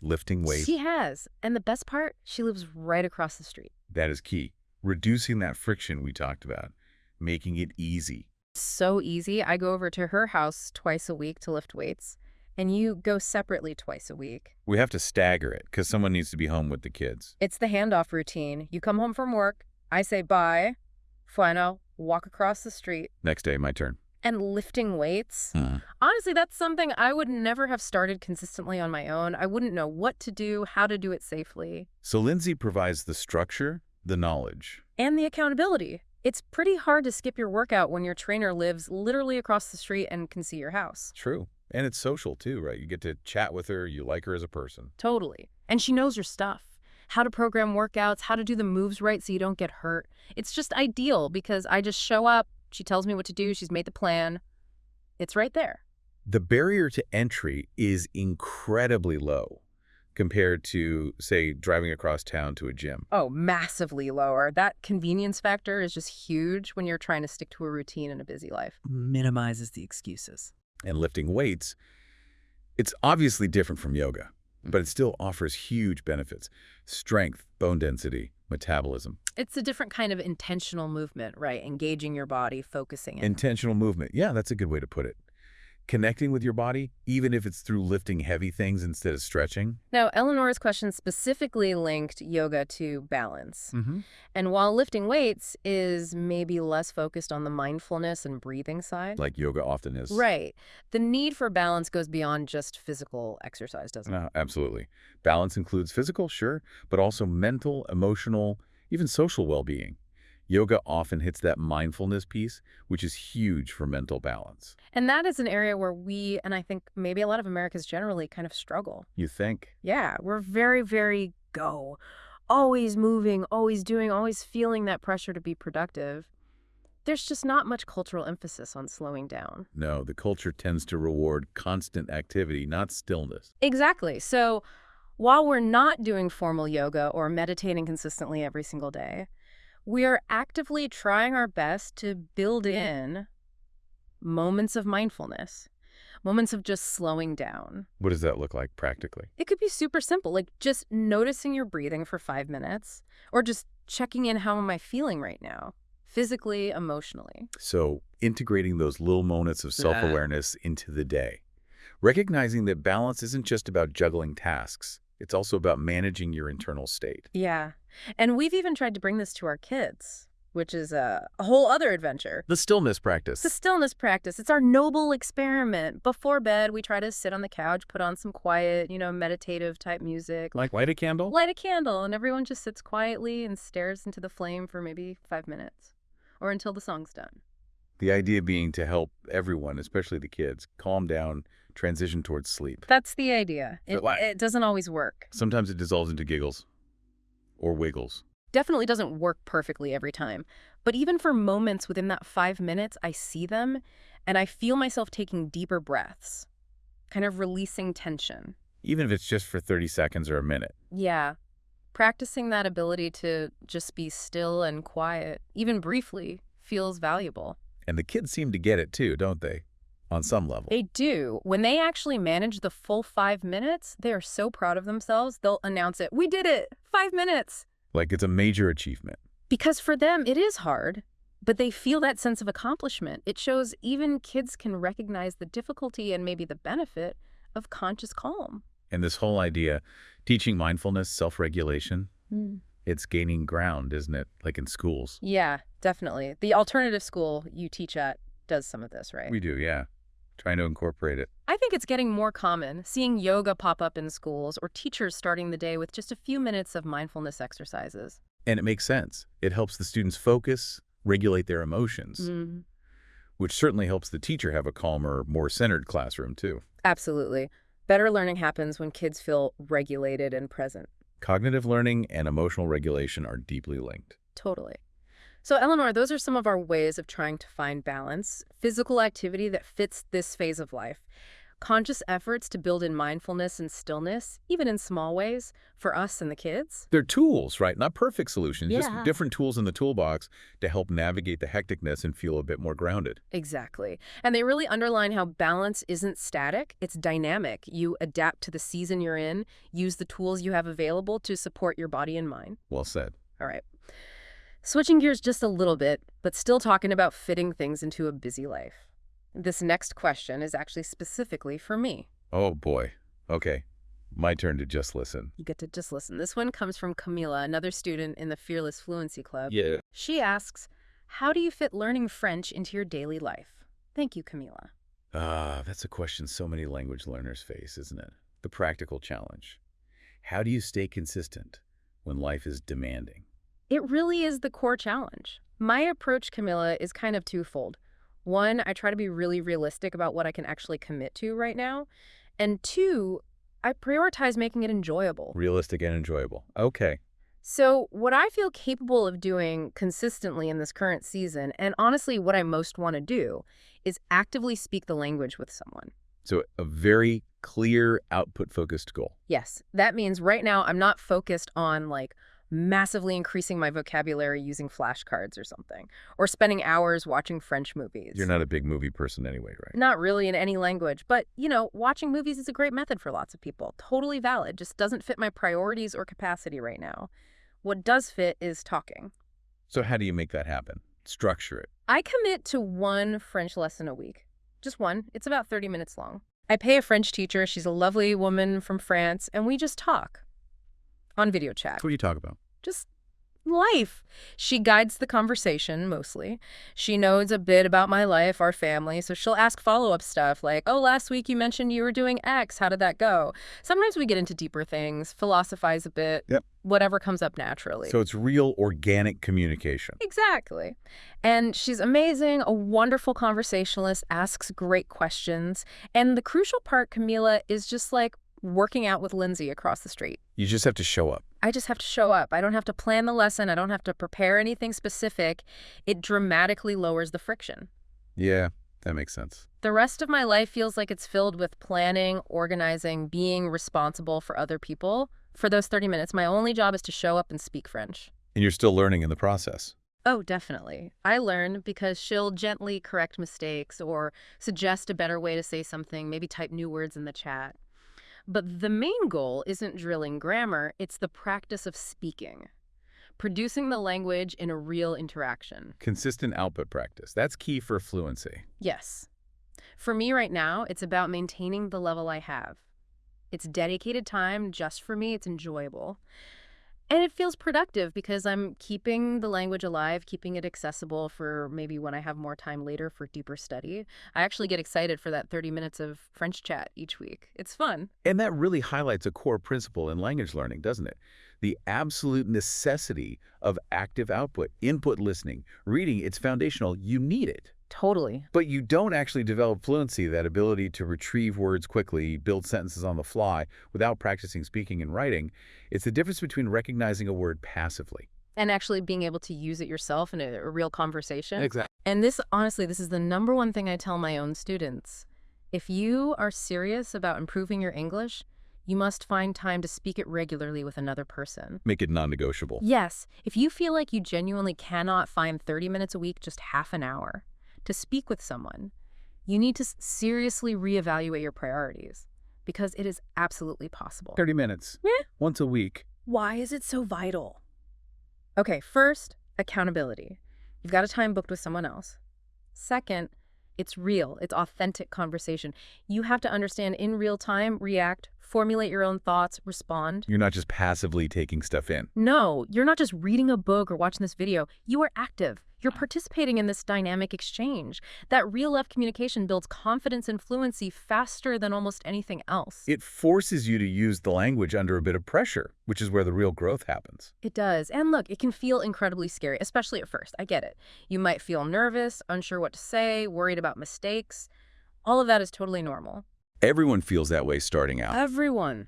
lifting weights. She has. And the best part, she lives right across the street. That is key. Reducing that friction we talked about, making it easy. So easy. I go over to her house twice a week to lift weights, and you go separately twice a week. We have to stagger it because someone needs to be home with the kids. It's the handoff routine. You come home from work, I say bye, final, walk across the street. Next day, my turn. And lifting weights. Honestly, that's something I would never have started consistently on my own. I wouldn't know what to do, how to do it safely. So Lindsay provides the structure, the knowledge. And the accountability. It's pretty hard to skip your workout when your trainer lives literally across the street and can see your house. True. And it's social too, right? You get to chat with her, you like her as a person. Totally. And she knows your stuff. How to program workouts, how to do the moves right so you don't get hurt. It's just ideal because I just show up, she tells me what to do, she's made the plan. It's right there. The barrier to entry is incredibly low compared to, say, driving across town to a gym. Oh, massively lower. That convenience factor is just huge when you're trying to stick to a routine in a busy life. Minimizes the excuses. And lifting weights, it's obviously different from yoga, but it still offers huge benefits. Strength, bone density, metabolism. It's a different kind of intentional movement, right? Engaging your body, focusing it. Intentional movement. Yeah, that's a good way to put it. Connecting with your body, even if it's through lifting heavy things instead of stretching. Now, Eleanor's question specifically linked yoga to balance. And while lifting weights is maybe less focused on the mindfulness and breathing side. Like yoga often is. Right. The need for balance goes beyond just physical exercise, doesn't it? No, absolutely. Balance includes physical, sure, but also mental, emotional, even social well-being. Yoga often hits that mindfulness piece, which is huge for mental balance. And that is an area where we, and I think maybe a lot of Americans generally, kind of struggle. You think? Yeah, we're very, very go. Always moving, always doing, always feeling that pressure to be productive. There's just not much cultural emphasis on slowing down. No, the culture tends to reward constant activity, not stillness. Exactly. So while we're not doing formal yoga or meditating consistently every single day, we are actively trying our best to build in moments of mindfulness, moments of just slowing down. What does that look like practically? It could be super simple, like just noticing your breathing for 5 minutes, or just checking in, how am I feeling right now, physically, emotionally. So integrating those little moments of self-awareness into the day. Recognizing that balance isn't just about juggling tasks. It's also about managing your internal state. Yeah. And we've even tried to bring this to our kids. which is a whole other adventure. The stillness It's a practice. stillness practice. It's our noble experiment. Before bed, we try to sit on the couch, put on some quiet, meditative type music. Like light a candle? Light a candle, and everyone just sits quietly and stares into the flame for maybe 5 minutes, or until the song's done. The idea being to help everyone, especially the kids, calm down, transition towards sleep. That's the idea. It doesn't always work. Sometimes it dissolves into giggles or wiggles. Definitely doesn't work perfectly every time. But even for moments within that 5 minutes, I see them, and I feel myself taking deeper breaths, kind of releasing tension. Even if it's just for 30 seconds or a minute. Yeah. Practicing that ability to just be still and quiet, even briefly, feels valuable. And the kids seem to get it too, don't they? On some level. They do. When they actually manage the full 5 minutes, they are so proud of themselves, they'll announce it. We did it! 5 minutes! Like it's a major achievement. Because for them, it is hard, but they feel that sense of accomplishment. It shows even kids can recognize the difficulty and maybe the benefit of conscious calm. And this whole idea, teaching mindfulness, self-regulation, it's gaining ground, isn't it? Like in schools. Yeah, definitely. The alternative school you teach at does some of this, right? We do, yeah. Trying to incorporate it. I think it's getting more common, seeing yoga pop up in schools or teachers starting the day with just a few minutes of mindfulness exercises. And it makes sense. It helps the students focus, regulate their emotions, which certainly helps the teacher have a calmer, more centered classroom too. Absolutely. Better learning happens when kids feel regulated and present. Cognitive learning and emotional regulation are deeply linked. Totally. So, Eleanor, those are some of our ways of trying to find balance. Physical activity that fits this phase of life. Conscious efforts to build in mindfulness and stillness, even in small ways, for us and the kids. They're tools, right? Not perfect solutions, just Yeah. different tools in the toolbox to help navigate the hecticness and feel a bit more grounded. Exactly. And they really underline how balance isn't static, it's dynamic. You adapt to the season you're in, use the tools you have available to support your body and mind. Well said. All right. Switching gears just a little bit, but still talking about fitting things into a busy life. This next question is actually specifically for me. Oh boy. Okay. My turn to just listen. You get to just listen. This one comes from Camila, another student in the Fearless Fluency Club. Yeah. She asks, how do you fit learning French into your daily life? Thank you, Camila. That's a question so many language learners face, isn't it? The practical challenge. How do you stay consistent when life is demanding? It really is the core challenge. My approach, Camila, is kind of twofold. One, I try to be really realistic about what I can actually commit to right now. And two, I prioritize making it enjoyable. Realistic and enjoyable. Okay. So what I feel capable of doing consistently in this current season, and honestly what I most want to do, is actively speak the language with someone. So a very clear output-focused goal. Yes, that means right now I'm not focused on massively increasing my vocabulary using flashcards or something, or spending hours watching French movies. You're not a big movie person anyway, right? Not really in any language, but, watching movies is a great method for lots of people. Totally valid, just doesn't fit my priorities or capacity right now. What does fit is talking. So how do you make that happen? Structure it. I commit to one French lesson a week. Just one. It's about 30 minutes long. I pay a French teacher. She's a lovely woman from France, and we just talk on video chat. What do you talk about? Just life. She guides the conversation, mostly. She knows a bit about my life, our family, so she'll ask follow-up stuff like, oh, last week you mentioned you were doing X. How did that go? Sometimes we get into deeper things, philosophize a bit, whatever comes up naturally. So it's real organic communication. Exactly. And she's amazing, a wonderful conversationalist, asks great questions. And the crucial part, Camila, is just like working out with Lindsay across the street. You just have to show up. I just have to show up. I don't have to plan the lesson. I don't have to prepare anything specific. It dramatically lowers the friction. Yeah, that makes sense. The rest of my life feels like it's filled with planning, organizing, being responsible for other people. For those 30 minutes, my only job is to show up and speak French. And you're still learning in the process. Oh, definitely. I learn because she'll gently correct mistakes or suggest a better way to say something, maybe type new words in the chat. But the main goal isn't drilling grammar, it's the practice of speaking. Producing the language in a real interaction. Consistent output practice. That's key for fluency. Yes. For me right now, it's about maintaining the level I have. It's dedicated time just for me, it's enjoyable. And it feels productive because I'm keeping the language alive, keeping it accessible for maybe when I have more time later for deeper study. I actually get excited for that 30 minutes of French chat each week. It's fun. And that really highlights a core principle in language learning, doesn't it? The absolute necessity of active output, input listening, reading. It's foundational. You need it. Totally. But you don't actually develop fluency, that ability to retrieve words quickly, build sentences on the fly, without practicing speaking and writing. It's the difference between recognizing a word passively. And actually being able to use it yourself in a real conversation. Exactly. And this, honestly, this is the number one thing I tell my own students. If you are serious about improving your English, you must find time to speak it regularly with another person. Make it non-negotiable. Yes, if you feel like you genuinely cannot find 30 minutes a week, just half an hour, to speak with someone, you need to seriously reevaluate your priorities, because it is absolutely possible. 30 minutes. Yeah. Once a week. Why is it so vital? Okay, first, accountability. You've got a time booked with someone else. Second, it's real. It's authentic conversation. You have to understand in real time, react, formulate your own thoughts, respond. You're not just passively taking stuff in. No, you're not just reading a book or watching this video. You are active. You're participating in this dynamic exchange. That real-life communication builds confidence and fluency faster than almost anything else. It forces you to use the language under a bit of pressure, which is where the real growth happens. It does. And look, it can feel incredibly scary, especially at first. I get it. You might feel nervous, unsure what to say, worried about mistakes. All of that is totally normal. Everyone feels that way starting out. Everyone.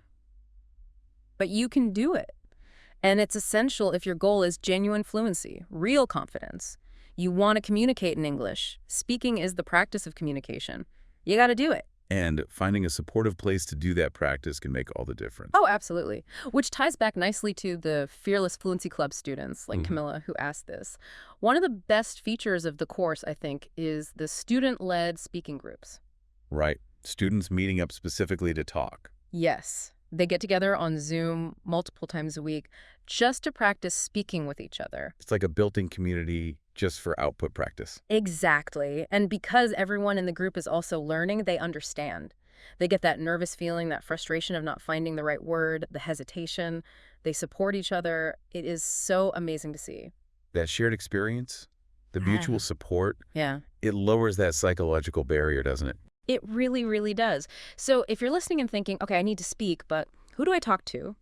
But you can do it. And it's essential if your goal is genuine fluency, real confidence. You want to communicate in English. Speaking is the practice of communication. You got to do it. And finding a supportive place to do that practice can make all the difference. Oh, absolutely. Which ties back nicely to the Fearless Fluency Club students, like Camilla, who asked this. One of the best features of the course, I think, is the student-led speaking groups. Right. Students meeting up specifically to talk. Yes. They get together on Zoom multiple times a week just to practice speaking with each other. It's like a built-in community just for output practice. Exactly. And because everyone in the group is also learning, they understand. They get that nervous feeling, that frustration of not finding the right word, the hesitation. They support each other. It is so amazing to see. That shared experience, the mutual support, Yeah. it lowers that psychological barrier, doesn't it? It really, really does. So if you're listening and thinking, okay, I need to speak, but who do I talk to?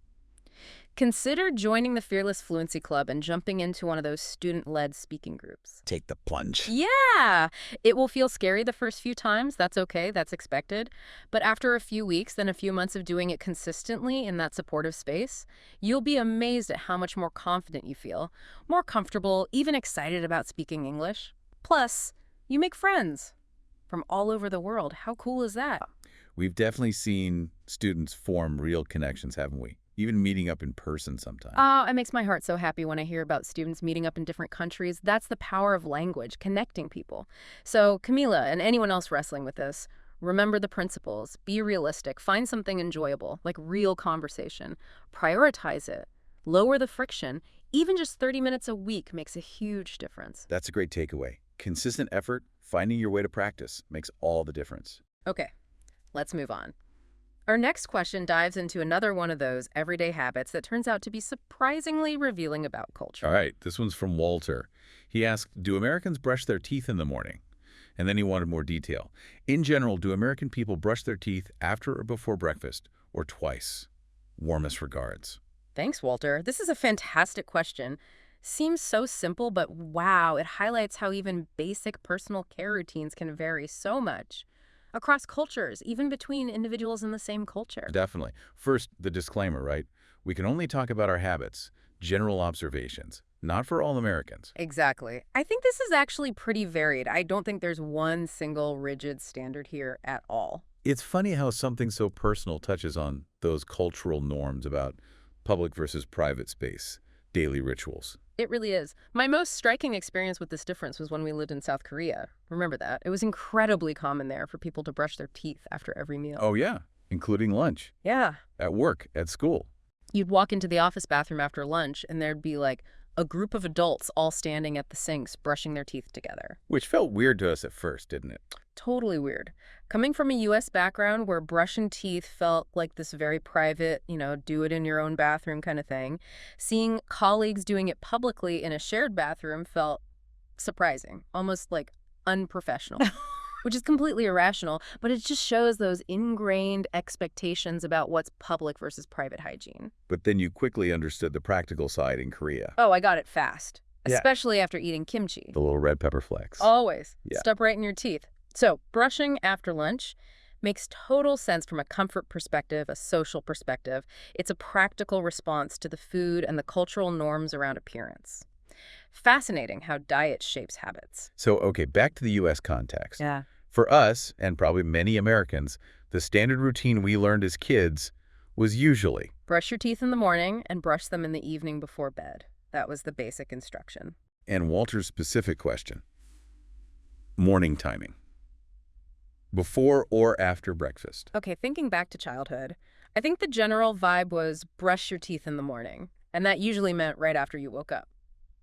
Consider joining the Fearless Fluency Club and jumping into one of those student-led speaking groups. Take the plunge. Yeah! It will feel scary the first few times. That's okay. That's expected. But after a few weeks, then a few months of doing it consistently in that supportive space, you'll be amazed at how much more confident you feel, more comfortable, even excited about speaking English. Plus, you make friends from all over the world. How cool is that? We've definitely seen students form real connections, haven't we? Even meeting up in person sometimes. Oh, it makes my heart so happy when I hear about students meeting up in different countries. That's the power of language, connecting people. So, Camila and anyone else wrestling with this, remember the principles. Be realistic. Find something enjoyable, like real conversation. Prioritize it. Lower the friction. Even just 30 minutes a week makes a huge difference. That's a great takeaway. Consistent effort, finding your way to practice, makes all the difference. Okay, let's move on. Our next question dives into another one of those everyday habits that turns out to be surprisingly revealing about culture. All right, this one's from Walter. He asked, do Americans brush their teeth in the morning? And then he wanted more detail. In general, do American people brush their teeth after or before breakfast, or twice? Warmest regards. Thanks, Walter. This is a fantastic question. Seems so simple, but wow, it highlights how even basic personal care routines can vary so much across cultures, even between individuals in the same culture. Definitely. First, the disclaimer, right? We can only talk about our habits, general observations, not for all Americans. Exactly. I think this is actually pretty varied. I don't think there's one single rigid standard here at all. It's funny how something so personal touches on those cultural norms about public versus private space, daily rituals. It really is. My most striking experience with this difference was when we lived in South Korea. Remember that? It was incredibly common there for people to brush their teeth after every meal. Oh, yeah, including lunch, Yeah. at work, at school. You'd walk into the office bathroom after lunch, and there'd be like a group of adults all standing at the sinks brushing their teeth together. Which felt weird to us at first, didn't it? Totally weird. Coming from a US background where brushing teeth felt like this very private, do it in your own bathroom kind of thing, seeing colleagues doing it publicly in a shared bathroom felt surprising, almost like unprofessional, which is completely irrational, but it just shows those ingrained expectations about what's public versus private hygiene. But then you quickly understood the practical side in Korea. Oh, I got it fast, Yeah. especially after eating kimchi. The little red pepper flakes. Always. Yeah. Stuck right in your teeth. So, brushing after lunch makes total sense from a comfort perspective, a social perspective. It's a practical response to the food and the cultural norms around appearance. Fascinating how diet shapes habits. So, okay, back to the U.S. context. Yeah. For us, and probably many Americans, the standard routine we learned as kids was usually Brush your teeth in the morning and brush them in the evening before bed. That was the basic instruction. and Walter's specific question. Morning timing. Before or after breakfast? Okay, thinking back to childhood, I think the general vibe was brush your teeth in the morning, and that usually meant right after you woke up,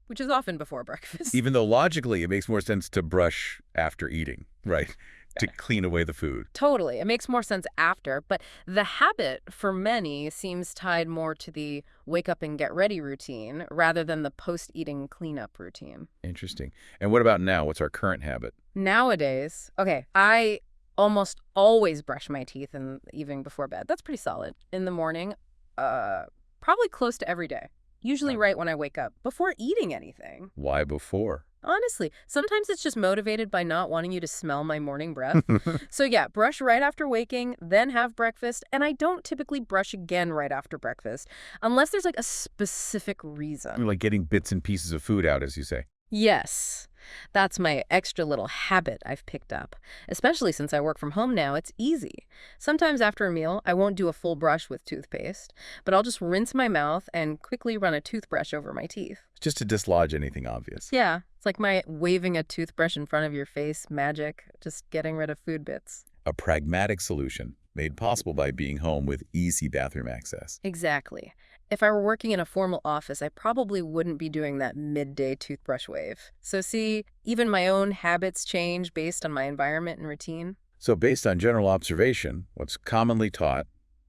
which is often before breakfast. Even though logically it makes more sense to brush after eating, right? To clean away the food. Totally. It makes more sense after, but the habit for many seems tied more to the wake up and get ready routine rather than the post-eating cleanup routine. Interesting. And what about now? What's our current habit? Nowadays, okay, I almost always brush my teeth in the evening before bed. That's pretty solid. In the morning, probably close to every day. Usually right when I wake up, before eating anything. Why before? Honestly, sometimes it's just motivated by not wanting you to smell my morning breath. So yeah, brush right after waking, then have breakfast, and I don't typically brush again right after breakfast, unless there's like a specific reason. Like getting bits and pieces of food out, as you say. Yes, that's my extra little habit I've picked up. Especially since I work from home now, it's easy. Sometimes after a meal, I won't do a full brush with toothpaste, but I'll just rinse my mouth and quickly run a toothbrush over my teeth. Just to dislodge anything obvious. Yeah, it's like my waving a toothbrush in front of your face magic, just getting rid of food bits. A pragmatic solution made possible by being home with easy bathroom access. Exactly. If I were working in a formal office, I probably wouldn't be doing that midday toothbrush wave. So see, even my own habits change based on my environment and routine. So based on general observation, what's commonly taught,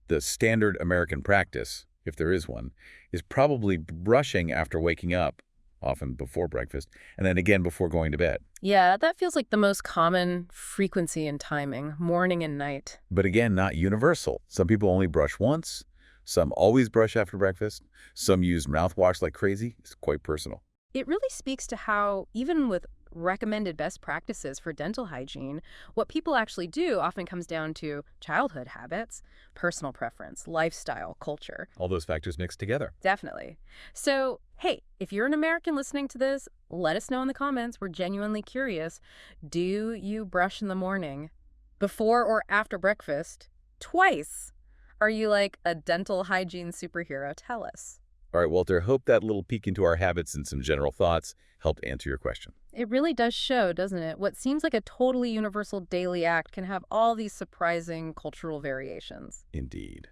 the standard American practice, if there is one, is probably brushing after waking up, often before breakfast, and then again before going to bed. Yeah, that feels like the most common frequency and timing, morning and night. But again, not universal. Some people only brush once. Some always brush after breakfast. Some use mouthwash like crazy. It's quite personal. It really speaks to how, even with recommended best practices for dental hygiene, what people actually do often comes down to childhood habits, personal preference, lifestyle, culture. All those factors mixed together. Definitely. So, hey, if you're an American listening to this, let us know in the comments. We're genuinely curious. Do you brush in the morning, before or after breakfast, twice? Are you like a dental hygiene superhero? Tell us. All right, Walter, hope that little peek into our habits and some general thoughts helped answer your question. It really does show, doesn't it? What seems like a totally universal daily act can have all these surprising cultural variations. Indeed.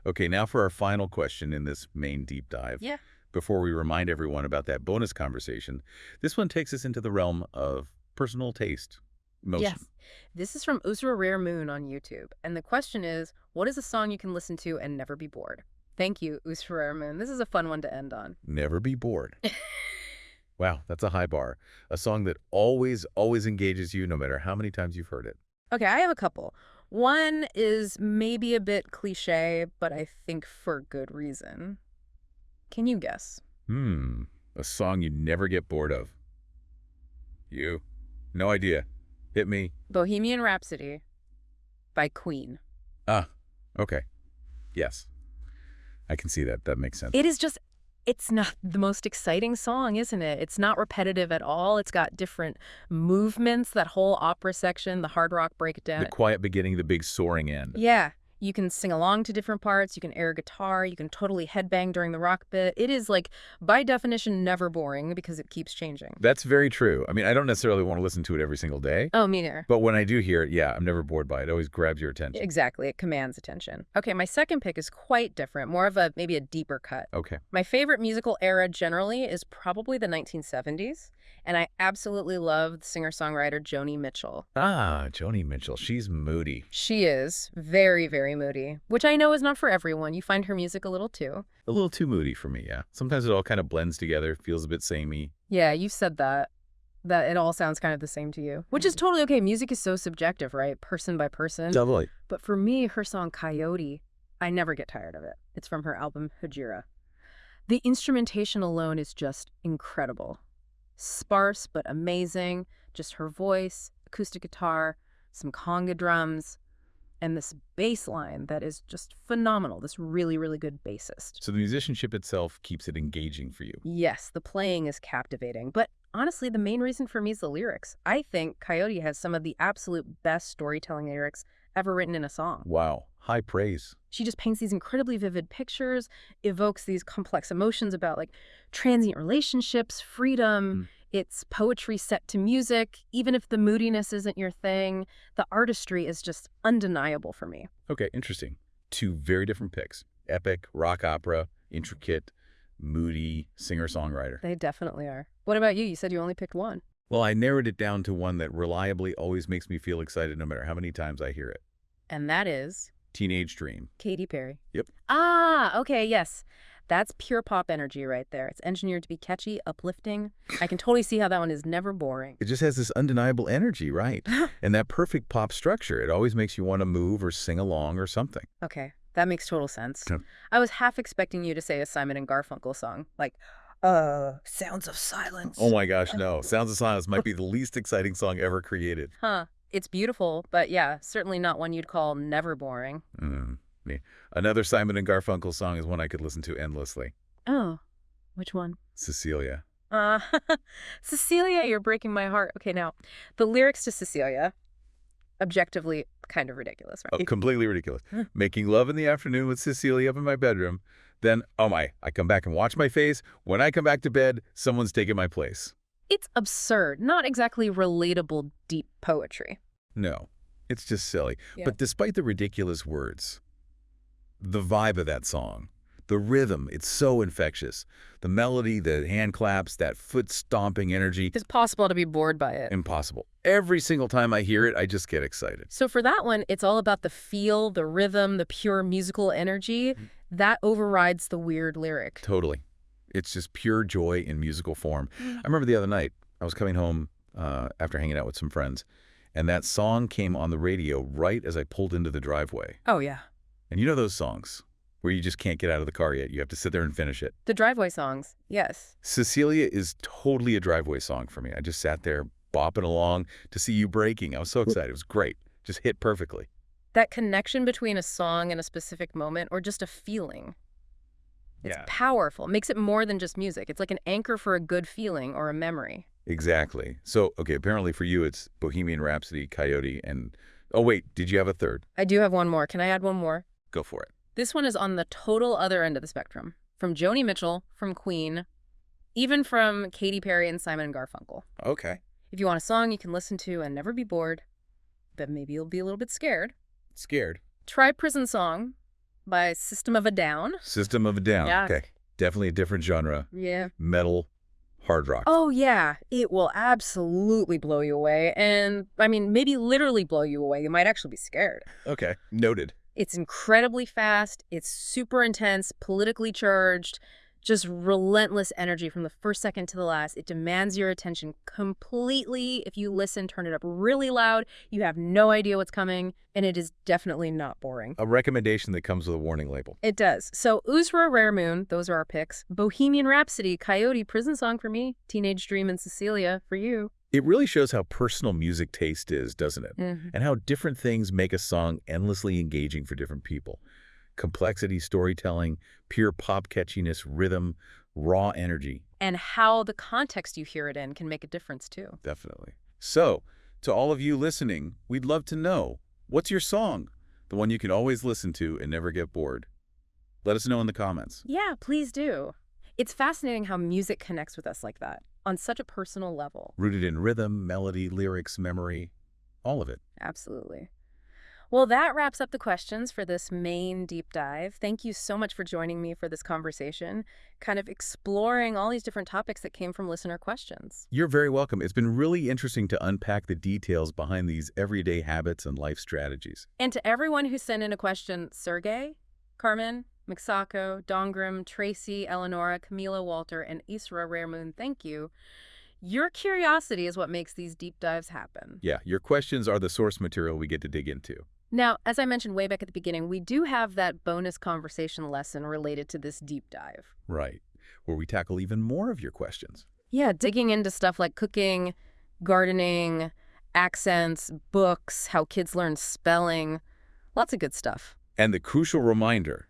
Okay, now for our final question in this main deep dive. Yeah. Before we remind everyone about that bonus conversation, this one takes us into the realm of personal taste, emotion. Yes. This is from Usra Rare Moon on YouTube. And the question is, what is a song you can listen to and never be bored? Thank you, Usra Rare Moon. This is a fun one to end on. Never be bored. Wow, that's a high bar. A song that always engages you no matter how many times you've heard it. Okay, I have a couple. One is maybe a bit cliche, but I think for good reason. Can you guess? A song you never get bored of. You? No idea. Hit me. Bohemian Rhapsody by Queen. Ah, okay. Yes. I can see that. That makes sense. It is just, it's not the most exciting song, isn't it? It's not repetitive at all. It's got different movements, that whole opera section, the hard rock breakdown. The quiet beginning, the big soaring end. Yeah. You can sing along to different parts, you can air guitar, you can totally headbang during the rock bit. It is, like, by definition, never boring because it keeps changing. That's very true. I mean, I don't necessarily want to listen to it every single day. Oh, me neither. But when I do hear it, yeah, I'm never bored by it. It always grabs your attention. Exactly. It commands attention. Okay, my second pick is quite different, more of maybe a deeper cut. Okay. My favorite musical era generally is probably the 1970s, and I absolutely love the singer-songwriter Joni Mitchell. Ah, Joni Mitchell. She's moody. She is very, very moody, which I know is not for everyone. You find her music a little too. A little too moody for me, yeah. Sometimes it all kind of blends together, feels a bit samey. Yeah, you said that it all sounds kind of the same to you, which is totally okay. Music is so subjective, right? Person by person. Totally. But for me, her song Coyote, I never get tired of it. It's from her album Hajira. The instrumentation alone is just incredible. Sparse but amazing. Just her voice, acoustic guitar, some conga drums, and this bass line that is just phenomenal. This really, really good bassist. So the musicianship itself keeps it engaging for you. Yes, the playing is captivating. But honestly, the main reason for me is the lyrics. I think Coyote has some of the absolute best storytelling lyrics ever written in a song. Wow. High praise. She just paints these incredibly vivid pictures, evokes these complex emotions about, like, transient relationships, freedom. It's poetry set to music. Even if the moodiness isn't your thing, the artistry is just undeniable for me. Okay, interesting. Two very different picks. Epic, rock opera, intricate, moody, singer-songwriter. They definitely are. What about you? You said you only picked one. Well, I narrowed it down to one that reliably always makes me feel excited no matter how many times I hear it. And that is Teenage Dream. Katy Perry. Yep. Ah, okay, yes. That's pure pop energy right there. It's engineered to be catchy, uplifting. I can totally see how that one is never boring. It just has this undeniable energy, right? And that perfect pop structure. It always makes you want to move or sing along or something. Okay, that makes total sense. Yeah. I was half expecting you to say a Simon and Garfunkel song, like, Sounds of Silence. Oh my gosh, no. Sounds of Silence might be the least exciting song ever created. Huh. It's beautiful, but yeah, certainly not one you'd call never boring. Another Simon and Garfunkel song is one I could listen to endlessly. Oh, which one? Cecilia. Cecilia, you're breaking my heart. Okay, now, the lyrics to Cecilia, objectively kind of ridiculous, right? Oh, completely ridiculous. Making love in the afternoon with Cecilia up in my bedroom. Then, I come back and watch my face. When I come back to bed, someone's taken my place. It's absurd, not exactly relatable deep poetry. No, it's just silly. Yeah. But despite the ridiculous words, the vibe of that song, the rhythm, it's so infectious. The melody, the hand claps, that foot-stomping energy. It's possible to be bored by it. Impossible. Every single time I hear it, I just get excited. So for that one, it's all about the feel, the rhythm, the pure musical energy. That overrides the weird lyric. Totally. It's just pure joy in musical form. I remember the other night, I was coming home after hanging out with some friends, and that song came on the radio right as I pulled into the driveway. Oh, yeah. And you know those songs where you just can't get out of the car yet. You have to sit there and finish it. The driveway songs, yes. Cecilia is totally a driveway song for me. I just sat there bopping along to see you breaking. I was so excited. It was great. Just hit perfectly. That connection between a song and a specific moment or just a feeling. It's powerful. It makes it more than just music. It's like an anchor for a good feeling or a memory. Exactly. So, okay, apparently for you it's Bohemian Rhapsody, Coyote, and... Oh, wait, did you have a third? I do have one more. Can I add one more? Go for it. This one is on the total other end of the spectrum. From Joni Mitchell, from Queen, even from Katy Perry and Simon and Garfunkel. Okay. If you want a song you can listen to and never be bored, but maybe you'll be a little bit scared, Scared. try Prison Song by System of a Down. System of a Down. Yeah. Okay. Definitely a different genre. Yeah. Metal, hard rock. Oh, yeah. It will absolutely blow you away. And, I mean, maybe literally blow you away. You might actually be scared. Okay. Noted. It's incredibly fast. It's super intense, politically charged, just relentless energy from the first second to the last. It demands your attention completely. If you listen, turn it up really loud. You have no idea what's coming, and it is definitely not boring. A recommendation that comes with a warning label. It does. So Uzra, Rare Moon, those are our picks. Bohemian Rhapsody, Coyote, Prison Song for me. Teenage Dream and Cecilia for you. It really shows how personal music taste is, doesn't it? Mm-hmm. And how different things make a song endlessly engaging for different people. Complexity, storytelling, pure pop catchiness, rhythm, raw energy. And how the context you hear it in can make a difference, too. Definitely. So, to all of you listening, we'd love to know, what's your song? The one you can always listen to and never get bored. Let us know in the comments. Yeah, please do. It's fascinating how music connects with us like that, on such a personal level. Rooted in rhythm, melody, lyrics, memory, all of it. Absolutely. Well, that wraps up the questions for this main deep dive. Thank you so much for joining me for this conversation, kind of exploring all these different topics that came from listener questions. You're very welcome. It's been really interesting to unpack the details behind these everyday habits and life strategies. And to everyone who sent in a question, Sergey, Carmen, Mixako, Dongrim, Tracy, Eleonora, Camila, Walter, and Isra Raremoon, thank you. Your curiosity is what makes these deep dives happen. Yeah, your questions are the source material we get to dig into. Now, as I mentioned way back at the beginning, we do have that bonus conversation lesson related to this deep dive. Right, where we tackle even more of your questions. Yeah, digging into stuff like cooking, gardening, accents, books, how kids learn spelling, lots of good stuff. And the crucial reminder,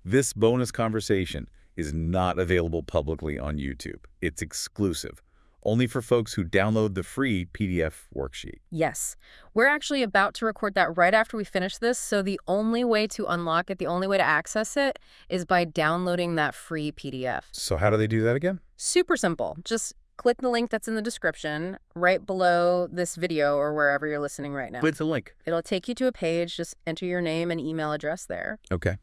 this bonus conversation is not available publicly on YouTube. It's exclusive, only for folks who download the free PDF worksheet. Yes, we're actually about to record that right after we finish this, so the only way to unlock it, the only way to access it, is by downloading that free PDF. So how do they do that again? Super simple. Just click the link that's in the description right below this video or wherever you're listening right now. But it's a link. It'll take you to a page. Just enter your name and email address there. Okay.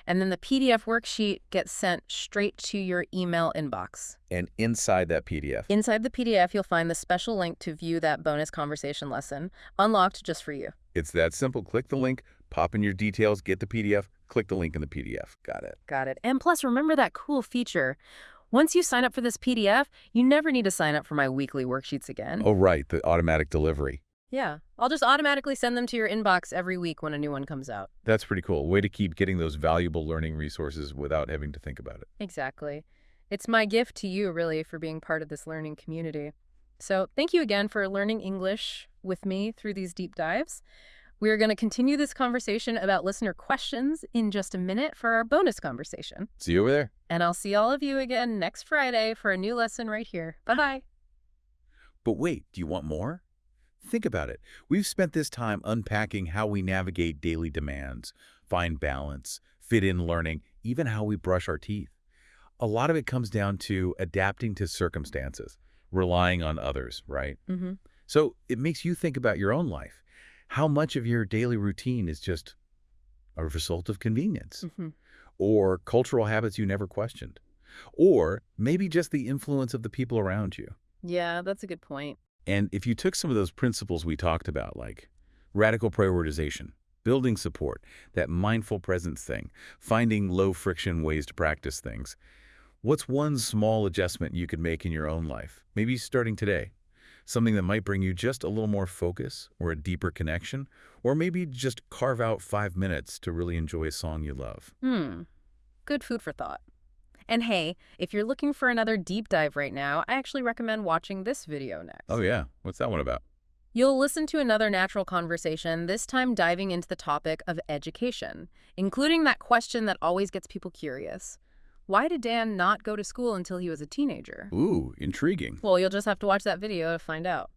And then the PDF worksheet gets sent straight to your email inbox. And inside that PDF? Inside the PDF, you'll find the special link to view that bonus conversation lesson, unlocked just for you. It's that simple. Click the link, pop in your details, get the PDF, click the link in the PDF. Got it. Got it. And plus, remember that cool feature. Once you sign up for this PDF, you never need to sign up for my weekly worksheets again. Oh, right, the automatic delivery. Yeah, I'll just automatically send them to your inbox every week when a new one comes out. That's pretty cool. Way to keep getting those valuable learning resources without having to think about it. Exactly. It's my gift to you, really, for being part of this learning community. So thank you again for learning English with me through these deep dives. We're going to continue this conversation about listener questions in just a minute for our bonus conversation. See you over there. And I'll see all of you again next Friday for a new lesson right here. Bye-bye. But wait, do you want more? Think about it. We've spent this time unpacking how we navigate daily demands, find balance, fit in learning, even how we brush our teeth. A lot of it comes down to adapting to circumstances, relying on others, right? Mm-hmm. So it makes you think about your own life. How much of your daily routine is just a result of convenience? Mm-hmm. Or cultural habits you never questioned? Or maybe just the influence of the people around you? Yeah, that's a good point. And if you took some of those principles we talked about, like radical prioritization, building support, that mindful presence thing, finding low-friction ways to practice things, what's one small adjustment you could make in your own life, maybe starting today? Something that might bring you just a little more focus or a deeper connection, or maybe just carve out 5 minutes to really enjoy a song you love. Good food for thought. And hey, if you're looking for another deep dive right now, I actually recommend watching this video next. Oh yeah, what's that one about? You'll listen to another natural conversation, this time diving into the topic of education, including that question that always gets people curious. Why did Dan not go to school until he was a teenager? Ooh, intriguing. Well, you'll just have to watch that video to find out.